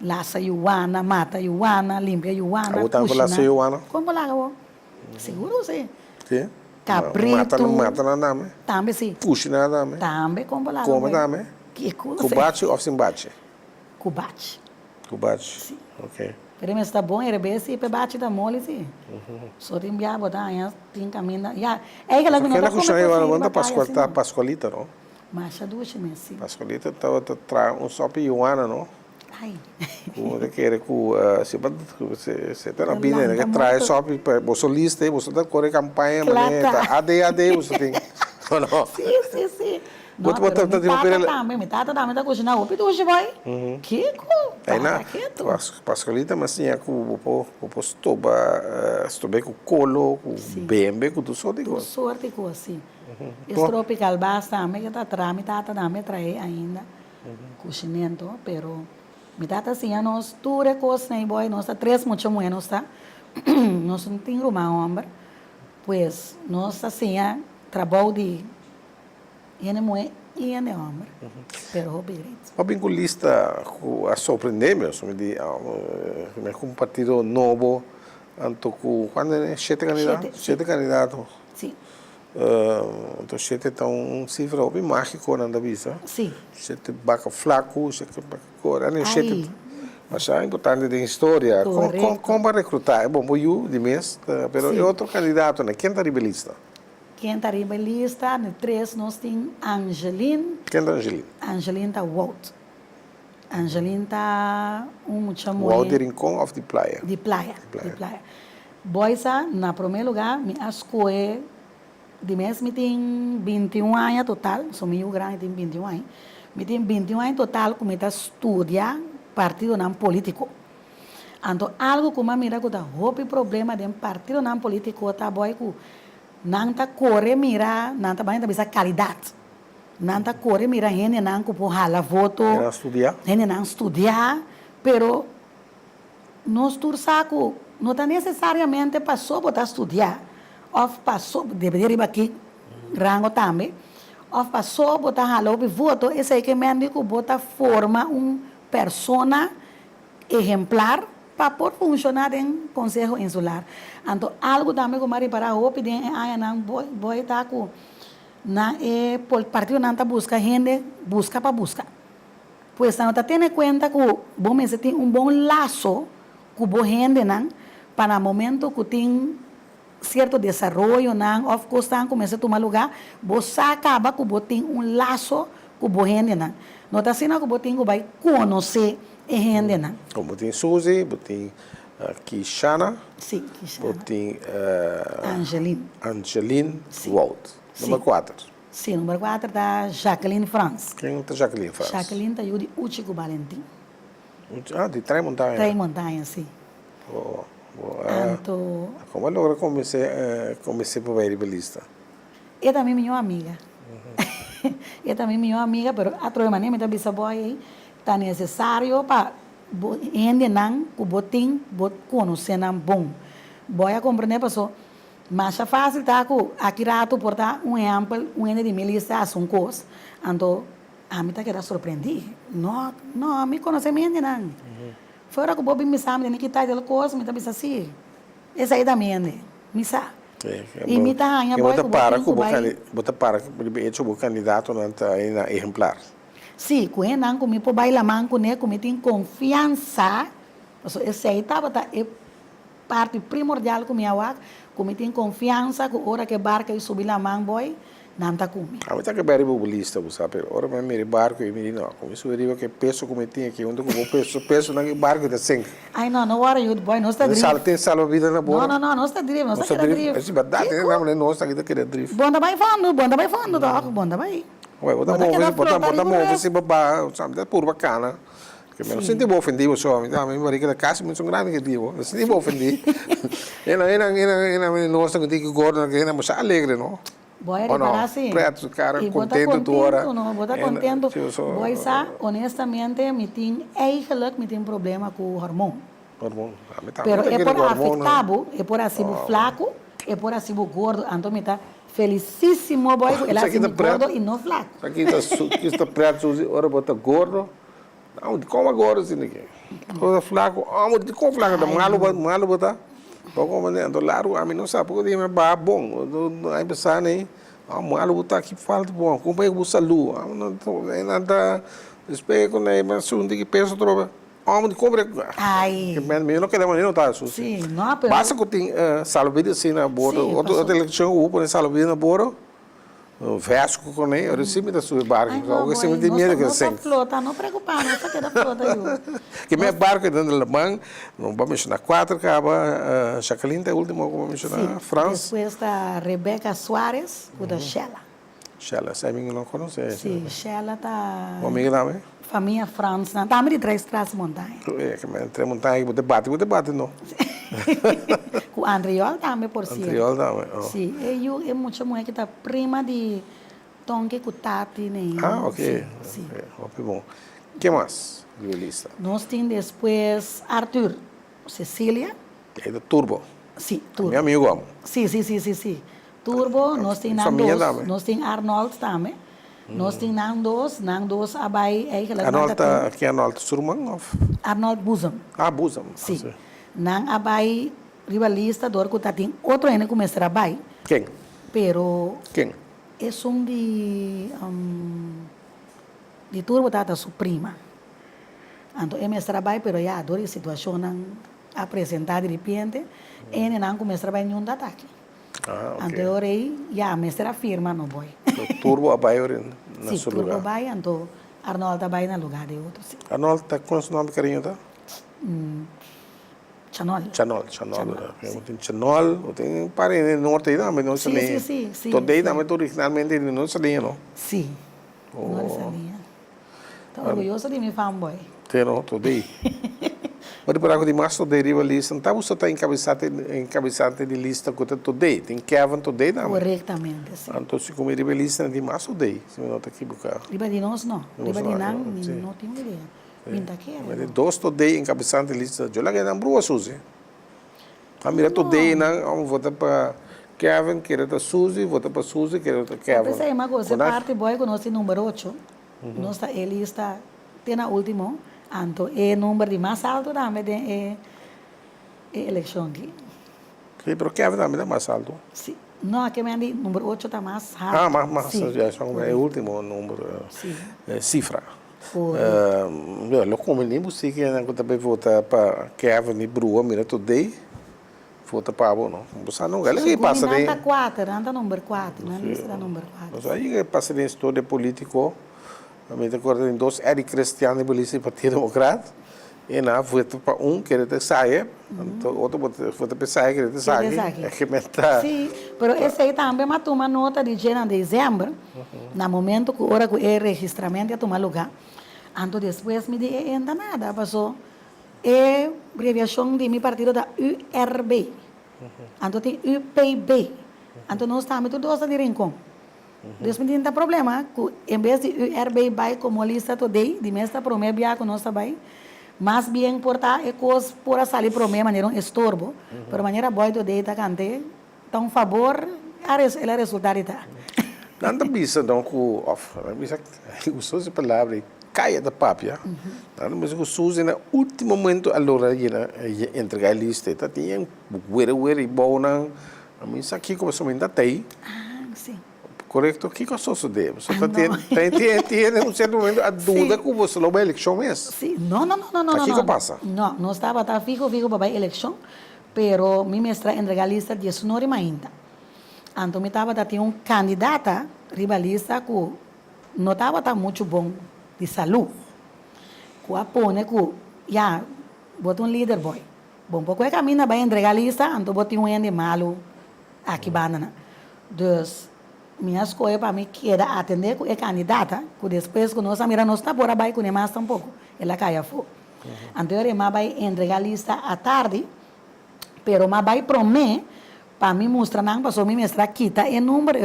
lasa Yuana, mata Yuana, limpia Yuana, cozinha. Como lá, seguro sim. Sim. Cabrito. Mata na dame. Também sim. Cozinha na dame. Também como lá. Como dame? Cubache ou sem bache? Cubache. Cubache. Sim. Ok. Pero está bom, era bem se pebache da mole sim. Só tem que botar, tem caminho. Já, é que lá que não tá cozinha agora Pascualita, não? Mas a ducha mesmo, sim. Pascualita tá traz sopa Yuana, não? Ai. Você quer que você tá na vida, né? Que traz sopa, você lista, você tá correndo campanha, mané, AD, você tem. Não. Sim. No, Bota pero bota mi tata também tá cozinhando o pituche boy. Que co? Aí na quieto. Pascalita mas tinha com o stoba com colo, com bembe, com tudo só Tu digo. sorte com assim. Esse tropical basta também que tá atrás, mi tata também trai ainda. Cozinhando, pero mi tata assim, nós tudo coisa né boy, nós tá três muito menos, tá? Nós não tem rumah homem. Pues nós assim, trabalho de ene mulher e ene homem. Pero hobby great. Uma vinculista a surpreender-me, com um partido novo, anto com quando é sete candidatos, sete candidatos. Sim. Então sete tá cifra bem mágico na visa. Sim. Sete baca flaco, sete baca cor, né? Sete. Aí. Mas é importante da história. Como vai recrutar? É bom, eu de mês, pero é outro candidato, né? Quem está ribelista? Quem está ribelista, no 3 nós tem Angeline. Quem está Angelina? Angeline está Walt. Angeline está muito Walt de Rincón of the Playa. De praia. De praia. Boisa, na primeiro lugar, me escolhe, de mês me tem 21 anos total, sou meio grande, tem 21 anos. Me tem 21 anos total, como está estudar partido não político. Então, algo como a mira que está houve problema de partido não político, tá boi que não tá corre mira, não tá bem, tá bisa qualidade. Não tá corre mira, gente não que por hala voto. Era estudar? Gente não estudar, pero nós tursaco não está necessariamente passou para estudar, ou passou, deveria ir aqui, rango também, ou passou para hala voto, esse aí que me indica bota forma persona exemplar para poder funcionar em Conselho Insular. Então, algo também como para o pedir não boi tá com na partido não tá busca gente busca para buscar. Pois não tá tendo conta que bom mesmo tem bom laço com boa gente não para o momento que tem certo desenvolvimento não of course tá começa a tomar lugar, você acaba que tem laço com boa gente não. Não está sendo que você vai conhecer a gente, não? Como tem Suzy, tem Kishana, Sim, Kishana. tem Angeline. Walt. Número 4. Sim, número 4 está Jacqueline France. Quem está Jacqueline France? Jacqueline está de Uchico Valentim. De Três Montanhas. Três Montanhas, sim. Então... Como logra comecei para ver ribelista? Eu também minha amiga. Eu também minha amiga, mas a outra maneira me está boy está necessário para gente não que botem conhecer não bom. Boy a compreender pessoa, mas é fácil tá com aqui rato portar exemplo, de milícia são coisas. Então a mim tá que surpreendido. Não, me conhece gente não. Fora que o Bob me sabe nem que tá aquela coisa, me tá pensando assim. Essa aí da minha, me sabe. E me tá ganhando boy bota para que o candidato não está aí na exemplar. Sim, com ele não comi por bailar man com ele, comi tem confiança. Esse aí tá é parte primordial com minha wak, comi tem confiança que hora que barca e subir lá man boy, não tá comigo. A mim tá que bem ribelista, você sabe. Ora mas me barco e me não, como isso deriva que peso como tinha aqui, onde eu peso na barco de 5. Ai não hora eu boy, não está drift. Tem salva-vida na boa. Não está drift, não está drift. É verdade, não está aqui querer drift. Bonda vai fundo, tá? Bonda vai. Ué, bota móvel se babá, sabe, é por bacana. Que eu não senti bom ofendido só, me dá, me marica da casa muito grande que digo, não senti bom ofendido. Ela não está contigo gordo, que ela é alegre, não? Boy, para assim. Preto, cara, contente tu hora. Não, bota contento. Boy, sa, honestamente, me tem eigenlijk me tem problema com o hormônio. Hormônio. Pero é por afetado, é por assim flaco, é por assim gordo, então me tá felicíssimo, boy, ela assim gordo e não flaco. Aqui está preto, ora bota gordo. Não, como agora assim aqui. Coisa flaco, como flaco, da malo bota. Pouco mas do lado a mim não sabe porque me ba bom, aí pensar nem, malo bota aqui falta bom, como é que você lua, não nada espelho nem mas sundi que peso troca. De compra. Ai. Que me não quero não tá isso. Sim, não, pero basta que tem salvia assim na borda, outra eleição o por salvia na borda. Vesco com ele, eu recebi da sua barco, eu recebi de medo que assim. Não flota, não preocupar, não está querendo flota eu. Que minha barco dentro do Alemão, não vamos mencionar 4 acaba Jacqueline é o último que vamos mencionar, França. Depois está Rebeca Soares, o da Shella. Shella, você não conhece? Sim, Shella tá... Uma amiga também? Família França, tá me de três traços montanha. É, que me entre montanha, você bate, não. Com Andriol também, por si. Anterior também. Oh. Sim, é muita mulher que tá prima de Tongue com Tati, né? Ah, ok. Sim. Ok, bom. O que mais, violista? Nós temos depois Arthur, Cecília. É do Turbo. Sim, Meu Turbo. amigo, amo. Sim. Turbo, nós temos Família Nandos, também. nós temos Arnold também. Nós temos Nandos, Abai, aí que Arnold, que é Arnold Surman? Arnold Buzam. Ah, Busam. Sim. Nang Abai, rivalista, dor que tem outro ainda começar a Abai, Quem? pero Quem? é de Turbo tá sua prima. Então, é mestre Abai, pero já dor a situação não apresentar de repente, ele não começa a Abai nenhum ataque. Ah, ok. Então, aí, já mestre afirma no boy. O Turbo Abaio na Sim, seu Turbo lugar. Abai, então Arnold Abai no lugar de outro, sim. Arnold, tá com o nome carinho, tá? Chanol. Chanol. Tem Chanol, tem parente no norte aí também, não Sim, sei. sim. Todo aí também, originalmente, não sabia, não? Sim. Oh. Não sabia. Estou orgulhoso de meu fanboy. Tem, não? Todo aí. Mas por agora, de mais todo aí, rivalista, não estava só encabeçante de lista com todo aí. Tem Kevin todo aí também. Corretamente, sim. Então, se como rivalista, de mais todo aí, se me nota aqui, boca. Riba de nós, não. Riba de não, não, sim. não tenho ideia. Pinta que Mas é. de dois todo aí, encabeçante de lista, eu lá que não brua, Suzy. A mira todo aí, não, vamos votar para Kevin, querer da Suzy, vota para Suzy, querer da Kevin. Pensei, mas você Quando parte boy com nosso número 8. Nossa, ele está, tem na última, então, é número de mais alto também, é eleição aqui. Sim, pero Kevin também é mais alto. Sim. Não, aqui me andi, número 8 está mais alto. Ah, mas Sim. já é o último número, Sim. cifra. Correto. Eu como nem música, né, quando também vota para Kevin e Brua, mira todo aí, vota para abo, não. Você não, ela que passa de... Anda 4, anda número 4, na lista da número 4. Mas aí que passa de história político, a mim te acorda em dois, Eric Cristiano e Polícia Partido Democrata, e na vota para que ele saia, então outro vota para sair, que ele saia, é que meta... Sim, mas esse aí também matou uma nota de janeiro, dezembro, no momento que hora que é registramento ia tomar lugar. Então depois me disse, ainda nada, passou, é abreviação de meu partido da URB, então tem UPB, então nós estamos todos de rincão. Deus me disse, não tem problema, que em vez de URB vai como lista today, de mestra promessa que nós vai, mas bem portar é coisa por sair promessa maneira estorbo, por maneira boa today tá cante, então favor, ela resultado está. Nada bisa não com bisa usou essa palavra caia da papia. Nada mas usou no último momento a hora de entregar a lista, tá tinha e bom não. A mim isso aqui começou a me dar aí. Ah, sim. Correto? Que coisa sucede? Você tem um certo momento a dúvida que você não vai eleição mesmo. Sim, não. Aqui que passa? Não, não estava fico para a eleição, pero mi mestra entregar a lista de sonora ainda. Então, me estava tinha um candidata rivalista que não estava muito bom de saúde. Que apone que, já, bota um líder boy. Bom, pouco é caminho para entregar a lista, então bota um de malo aqui banana. Então, minha escolha para mim que era atender com a candidata, que depois que nós miramos, nós está por aí com mais tampouco, ela cai a fogo. Então, eu vai entregar a lista à tarde, pero mas vai prometer para mim mostrar não passou me mostrar quita e número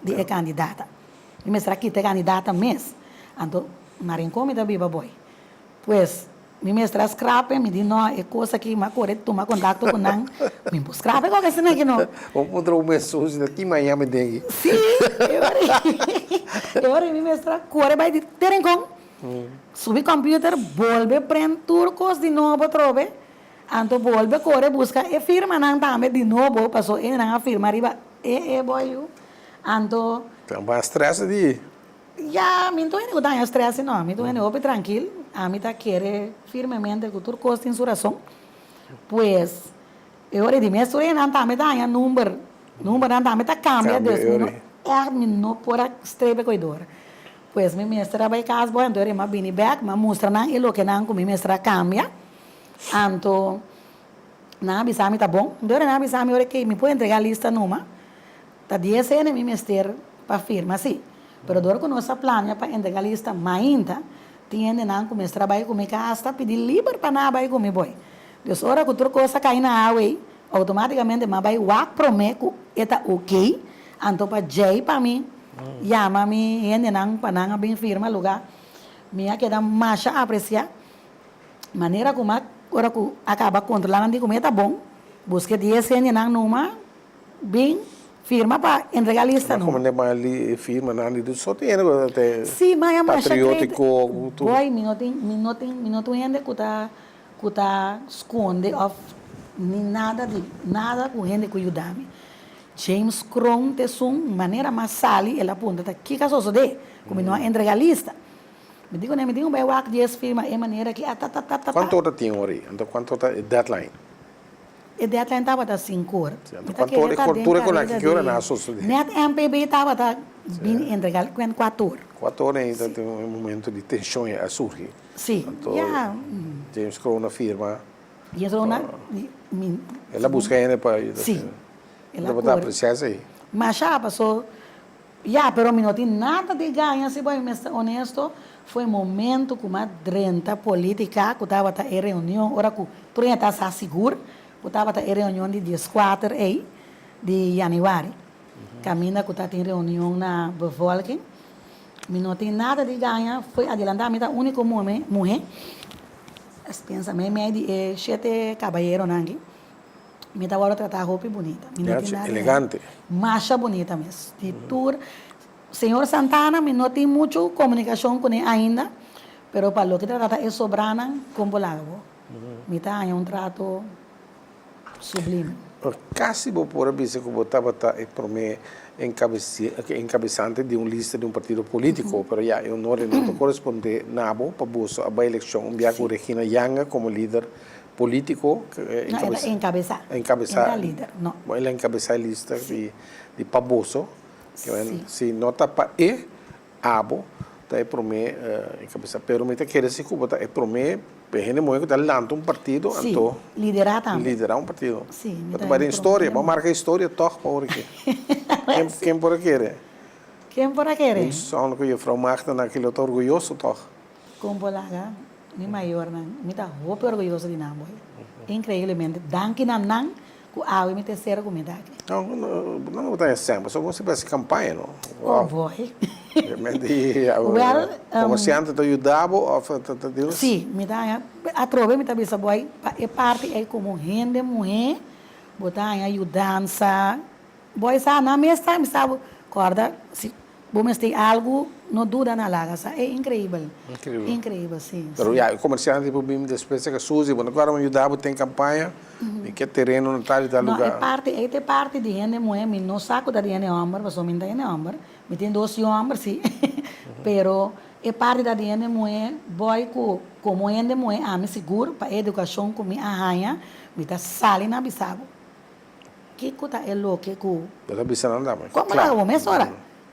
de candidata. Me mostrar quita candidata mesmo. Então, na rincão da biba boy. Pois, me mostrar scrap, me diz não, é coisa que me correto tomar contato com não. Me pôs scrap, qual que é isso aqui não? Vamos mostrar um mensagem daqui amanhã me dengue. Sim, eu me mostrar corre vai ter rincão. Subir computer, volve prender turcos de novo trove. Então, volve corre busca e firma não também de novo, passou e não firma arriba boy. Então, vai estresse de já, me estou indo com estresse não, me estou indo tranquilo, a mim está querer firmemente que tudo custa em sua razão. Pois, eu de minha história não também está número não também está cambia, Deus, não por estrebe cuidador. Pois, me mestra vai casa, bom, então eu me vim back, me mostra não, e o que não com me mestra cambia. Então, na avisar-me tá bom, então na avisar-me, olha que me pode entregar a lista numa, tá 10 anos me mestre para firma, sim. Pero agora que nossa plana para entregar lista ainda, tiene não começar trabalho com hasta pedir livre para nada vai comigo boy. Deus ora que outra coisa cai na água, automaticamente mas vai wak promeco eta ok, então para jay para mim, chama me ende não para não bem firma lugar, minha que dá mais apreciar, maneira como ora que acaba controlando de como tá bom, busque 10 ende não numa bem firma para entregar lista Como não. não ali firma não ali só tem até Sim, mas é mais patriótico tudo. boy, minuto ainda que tá esconde of nada com gente que ajuda me. James Cron te sum maneira mais sali ela aponta tá que caso de como não entrega lista. Me digo vai wak 10 firma é maneira que Quanto hora tem hora? Então quanto hora é deadline? E deadline estava tá 5 horas. Quanto hora cultura com a que hora na sociedade? Net MPB estava tá bem entregar com 4 horas. 4 horas ainda tem um momento de tensão a surgir. Sim, Então, já. James Crow firma. E isso não Ela busca ainda para sim. ela botar apreciar aí. Mas já passou, pero não tem nada de ganho, se vai ser honesto, foi momento que uma drenta política, que estava em reunião, ora que tu já está seguro, que estava em reunião de 14 de janeiro. Caminha que está em reunião na bevolking, não tem nada de ganho, foi adelantar, a única mulher, pensa, de 7 caballeros aqui. Me dá agora tratar roupa bonita. Elegante. Macha bonita mesmo. De tour. Senhor Santana, me não tem muito comunicação com ele ainda, pero para lo que trata é sobrana com bolago. Me dá um trato sublime. Casi vou por a que botava para mim encabeçante de lista de partido político, pero já eu não corresponde nabo para a eleição um dia com Regina Yanga como líder político. Encabezar líder, não. Ela encabeçar a lista de Paboso, que se nota para abo, tá é para mim encabeçar, pero me quer dizer que é para mim gente muito que lança partido, então liderar também. Liderar partido. Sim. Mas vai história, vamos marcar história toch por aqui. Quem por aqui é? Quem por aqui é? Só que eu falo Magda naquele outro orgulhoso toch. Com bolaga, mi maior não, me tá roupa orgulhoso de namo. Increíblemente, danke nan que a me terceira comida aqui. Não vou ter sempre, só você faz campanha, não? Oh boy. Comerciante te ajudava ou sim, me dá a trove me tá bisa boy, é parte é como gente mulher, botar ajudança. Boy sa na mesa me sabe, corda, se vamos ter algo não dura na laga, é incrível. Incrível, sim. Pero o comerciante por mim depois que Suzy, quando agora me ajudava tem campanha, e que terreno não tal lugar. É parte de gente mulher, me não saco da gente homem, mas somente gente homem. Me tem 12 homens, sim. Pero é parte da gente mulher, boy como gente mulher, a me seguro para educação com minha arranha, me tá sali na bisabo. Que coisa é louco que Ela bisa não dá, mas. como lá,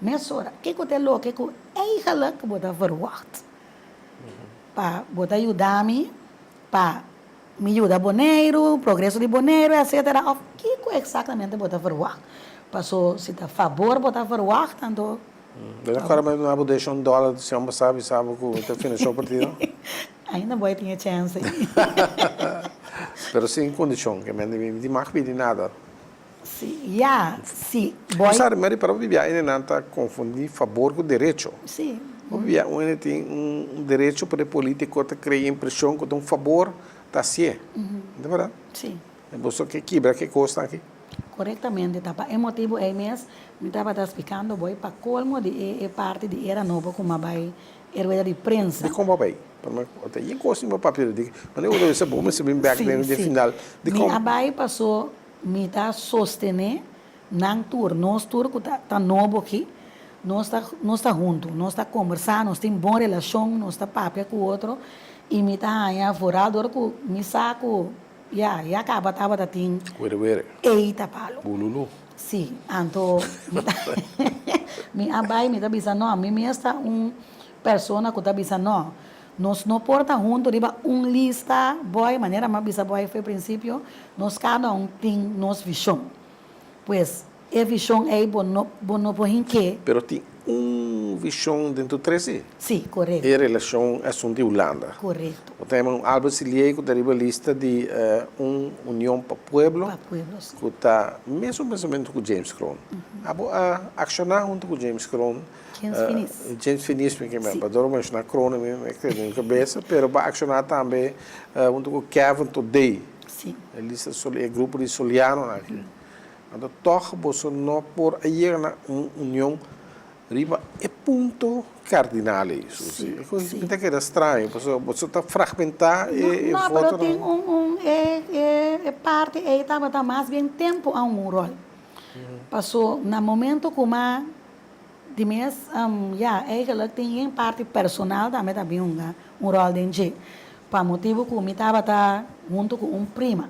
mesora. Que coisa é louco que é gelijk que botar verwacht. Para botar ajudar-me, para me ajudar boneiro, progresso de boneiro, etc. O que exatamente botar verwacht? Passou se tá favor botar verwacht, então. Agora mas não vou deixar $1 se homem sabe que está finalizou o partido. Ainda vai ter chance. Pero sem condição, que me demais pedir nada. Sim, sim. Sabe, mas para viver ainda não está confundir favor com direito. Sim. Viver ainda tem direito para político te criar impressão que tem favor tá assim. Não é verdade? Sim. Você que quebra que custa aqui. Corretamente, tá? É motivo é mesmo, me estava explicando, boy, para colmo de parte de era nova como vai rueda de prensa. De como vai? Até eu gosto de papel de, mas eu vou ser bom, mas bem back then de final. De como a vai passou me tá sostener nang tour, nós tour que tá novo aqui, nós tá junto, nós tá conversando, nós tem boa relação, nós tá papel com o outro e me tá aí forador com me saco ya acaba tava da ting. Eita palo. Bululu. Sim, então me abai me tá bisa não, me está persona que tá bisa não. Nós não porta junto, riba lista boy, maneira mais bisa boy foi princípio, nós cada tem nos visão. Pois a visão é bono por que? Pero tem visão dentro do 13. Sim, correto. E relação assunto de Holanda. Correto. Temos Albert Silier, que está lista de União para Pueblo, Para pueblos. que está mesmo pensamento com James Crown. A accionar junto com James Crown. James Finis, que me adoro mencionar Crown, que tem na cabeça, mas vai accionar também junto com Kevin Today. Sim. O grupo de Soliano aqui. Então, toch, você não por ir na união riba é ponto cardinal isso. Sim, sim. Que era estranho, você está fragmentar e não, vota. Não, tem parte, estava mais bem tempo a um rol. Passou, no momento como de mês, ela tem em parte personal também um rol de para motivo que eu estava junto com prima.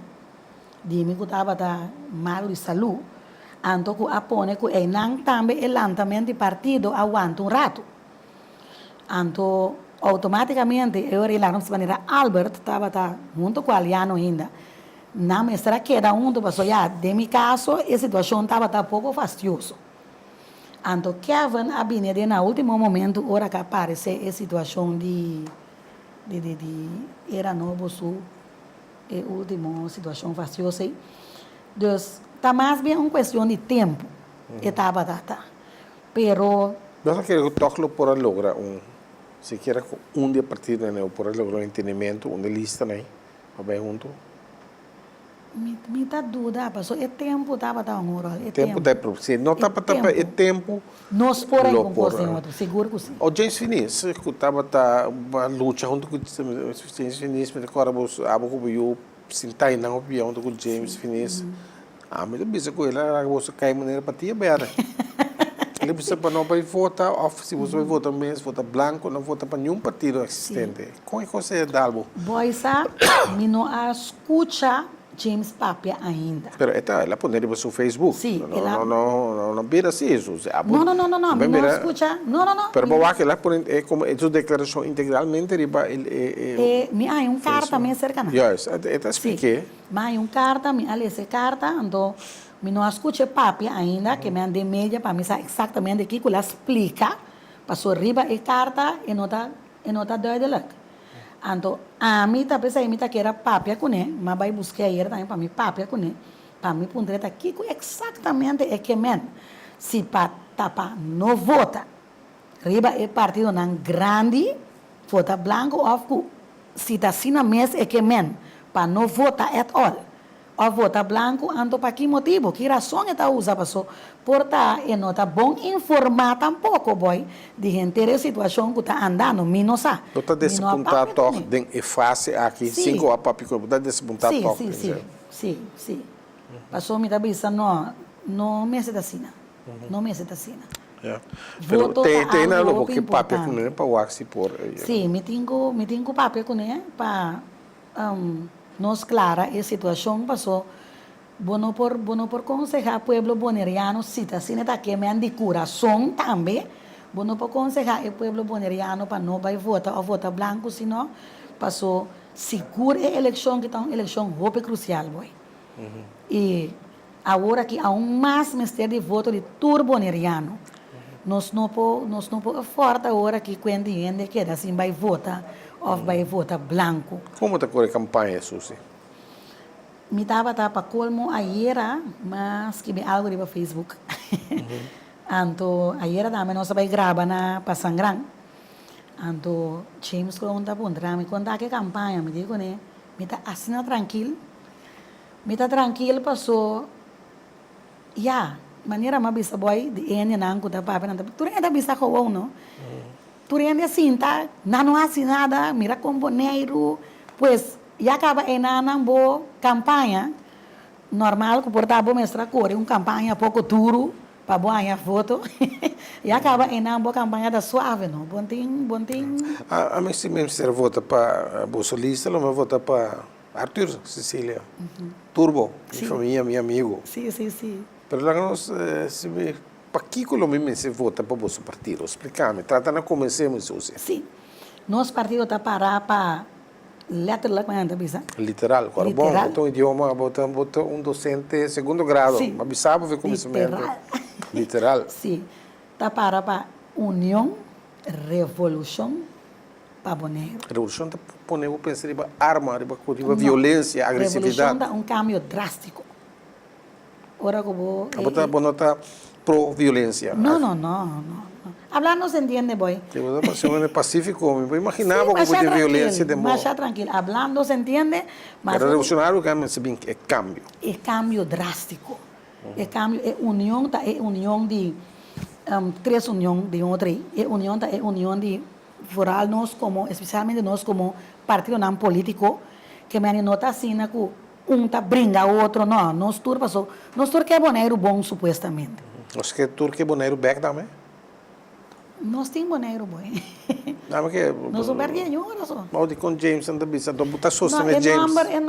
De mim que estava mal de saúde. Anto que apone que é não também o lançamento de partido aguanta rato. Anto automaticamente eu relaram se maneira Albert estava junto com Aliano ainda. Na mestra queda junto passou de meu caso a situação estava pouco fastidioso. Anto Kevin a vinha de na último momento ora que aparece a situação de era novo su a última situação fastidiosa. Então está mais bem uma questão de tempo. Etapa data. Pero nós queremos que toque por lograr se quer de partido né por lograr entendimento de lista né para bem junto. Me tá dúvida, passou é tempo estava hora. Tempo da se não tá para é tempo. Nós porém composto em outro, seguro que sim. O James Finis que estava luta junto com James Finis, mas agora você abo que eu sentar não opinião junto com James Finis. Mas eu penso que ele você cai maneira para ti bem. Ele precisa para não vai votar, se você vai votar mesmo, vota branco, não vota para nenhum partido existente. Como é que você é dalbo? Boisa, me não escuta James Papia ainda. Pero ela põe no seu Facebook. Sim, não vira assim isso. Não, me não escuta. Não. Pero boa que ela põe como é sua declaração integralmente riba me há carta também cercana. Yes, até expliquei. Mas há carta, me ali essa carta, então me não escuta Papia ainda, que me ande meia para me saber exatamente o que ela explica, passou riba a carta e nota doida lá. Então, a mim tá pensando que era papia com ele, mas vai buscar aí também para mim papia com ele, para mim pondre aqui exatamente é que men se para tapa não vota, riba é partido não grande, vota branco ou se tá assim na mesa é que men para não vota at all. Ou vota branco, ando para que motivo, que razão está usa passou, porta e não está bom informar tampouco, boy, de gente a situação que está andando, me não sabe. Não está despuntar toque, é fácil aqui, 5 a papi, está despuntar toque. Sim. Passou me está pensando, não me aceita assim, não me aceita assim. Pero tem nada porque papi com ele para o axi por. Sim, me tenho papi com ele para nos clara a situação passou bueno por aconselhar pueblo boneriano cita se está que me ande coração também bueno por aconselhar o pueblo boneriano para não vai votar ou votar branco senão passou segura a eleição que está uma eleição muito crucial boy e agora que há mais mistério de voto de todo boneriano nós não po forte agora que quando gente que assim vai votar ou vai votar branco. Como está com a campanha, Susi? Me estava para colmo ayer, mas que me algo de Facebook. Então, ayer também nós vai gravar na Pasangran. Então, James conta para me contar que campanha, me digo, né? Me está assim tranquilo. Me está tranquilo, passou. Maneira mais bisa boy de ene não que tá para tu ainda bisa com não? Tu ainda assim tá, não assim nada, mira companheiro, pues já acaba em uma boa campanha normal que portar boa mestra cor, campanha pouco duro para boa foto, e acaba em uma boa campanha da suave, não? Bom tem. A mim se mesmo ser vota para Bolsolista, não vai votar para Arthur Cecília, Turbo, minha família, meu amigo. Sim. Pero lá nós para que mesmo se vota para o vosso partido? Explica-me, trata de comecemos isso. Sim, nosso partido está parado para letterlijk maar aan bisa. Literal. Agora, bom, Literal. botou um idioma, botou um docente segundo grado. Sim. Mas sabe ver conhecimento. Literal. Literal. Sim. Tá para união, revolução, para boneiro. Revolução está pondo pensar em arma, em violência, agressividade. Revolução dá cambio drástico. Ora que vou... Botar bonota pro-violência. No. Hablar no se entiende, boy. Que você passou no Pacífico, me imaginava Sí, como mas já de violência de tranquilo, mas já tranquilo. Hablando se entiende, mas Era revolucionário que se bem é cambio. é cambio drástico. É cambio, é união, tá? É união de três união de outra. É união, tá? É união de foral nós como, especialmente nós como partido não político, que me nota assim na que tá brinca o outro, não. Nós tur passou, nós tur que é boneiro bom supostamente. Acho que turco é boneiro back também. Nós tem boneiro bom. Não, mas que Nós sou vergonha, ora só. Mal com James and the Bisa, então botar só Não, né James. é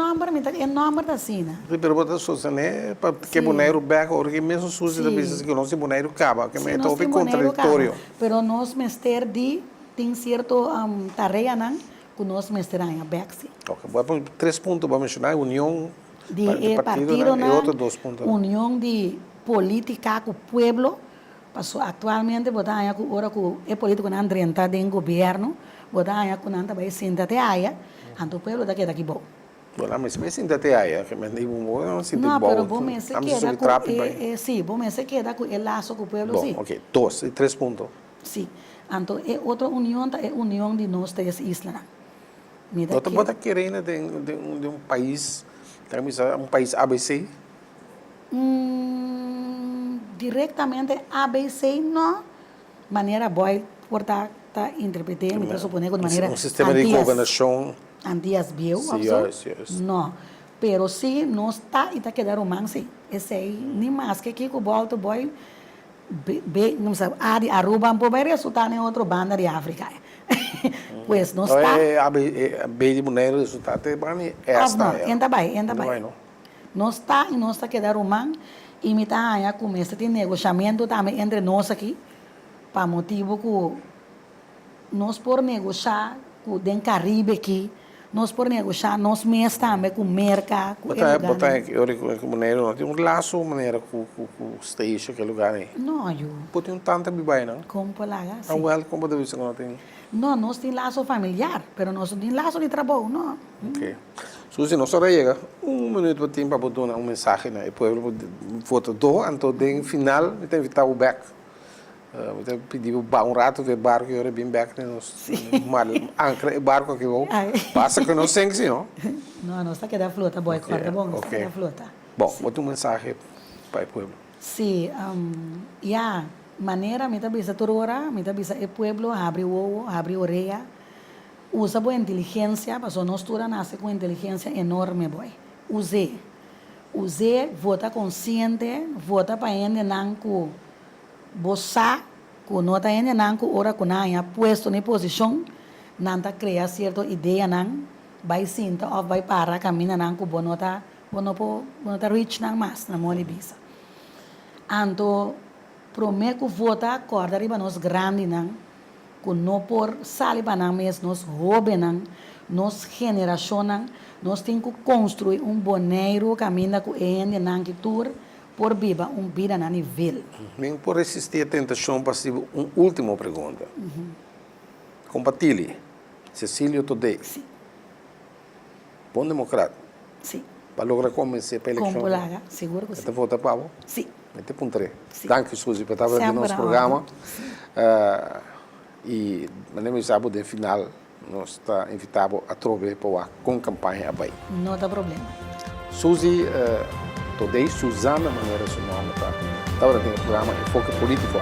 número da Sina. Pero botar só né, porque boneiro back, porque mesmo sujo da Bisa que não se boneiro caba, que me tope contraditório. Pero nós mester de tem certo tarefa não, que nós mester aí back sim. Ok, vamos 3 pontos para mencionar, união De partido e não, outros 2 pontos. união de política com o pueblo. Passou atualmente botar aí que ora que é político não entra dentro do governo, botar aí que não vai sentar até aí, então o pueblo daqui bom. Voilà, mas me sinto até aí, que me digo, não sinto bom. Não, pero bom me se queda com sim, bom me se queda com o laço com o pueblo sim. Ok, 2 e 3 pontos. Sim, então é outra união, é união de nós três islas. Você pode querer de país, um país ABC? Diretamente ABC não, maneira boa por tá interpretando, me supõe de maneira um sistema de governação antias bio, yes. não, pero se nós tá e tá quedar romance, esse aí nem mais que o volta boy não sabe, Aruba por vai resultar em outra banda de África. Pues nós tá B de boneiro resultado é bem esta. Não, ainda vai. Não. Nós tá quedar romance e me tá aí começa ter negociamento também entre nós aqui, para motivo que nós por negociar com o Caribe aqui, nós por negociar nós mesmos também com o mercado, com o lugar. Botar eu maneira tem laço maneira com station que lugar aí. Não, eu. Pode tanto bem não. Como por lá, sim. Well, como deve ser não tem. Não, nós tem laço familiar, pero nós tem laço de trabalho, não. Ok. Suzy, nós só chega minuto para tempo para botar mensagem na pueblo foto do então no final me tem invitar o back. Me tem pedir um rato ver barco e eu bem back nós mal ancra barco que vou. Passa que não sei se não. Não, nós tá que da flota, boy, corta bom, nós tá da flota. Bom, bota mensagem para o pueblo. Sim, maneira me tá bisa torora, me tá bisa o pueblo abre o ovo, abre a orelha. Usa boa inteligência, passou nós toda nasce com inteligência enorme, boy. Use, vota consciente, vota para ainda não que você, que não está ainda não que ora que não é posto na posição, não está criar certa ideia não, vai sinta ou vai parar caminhar não que não está rich não mais na mão de bisa. Então, prometo que vota acorda riba nós grande não. Que não por sair para nós, nós jovens, nós geração, nós temos que construir boneiro caminho que ainda não que tur por viva vida na nível. Nem por resistir a tentação passiva, última pergunta. Compartilhe. Cecílio Todei. Sim. Bom democrata. Sim. Para lograr convencer para a eleição. Como seguro que sim. Você vota para o? Sim. Mete pontre. Danke, Suzy, por estar aqui no nosso programa. E, maneira sabe, no final, nós está invitado a trover com campanha abai. Não tem problema. Suzy, Todei, Suzana, maneira seu nome, tá? Agora tem o programa Enfoque Político.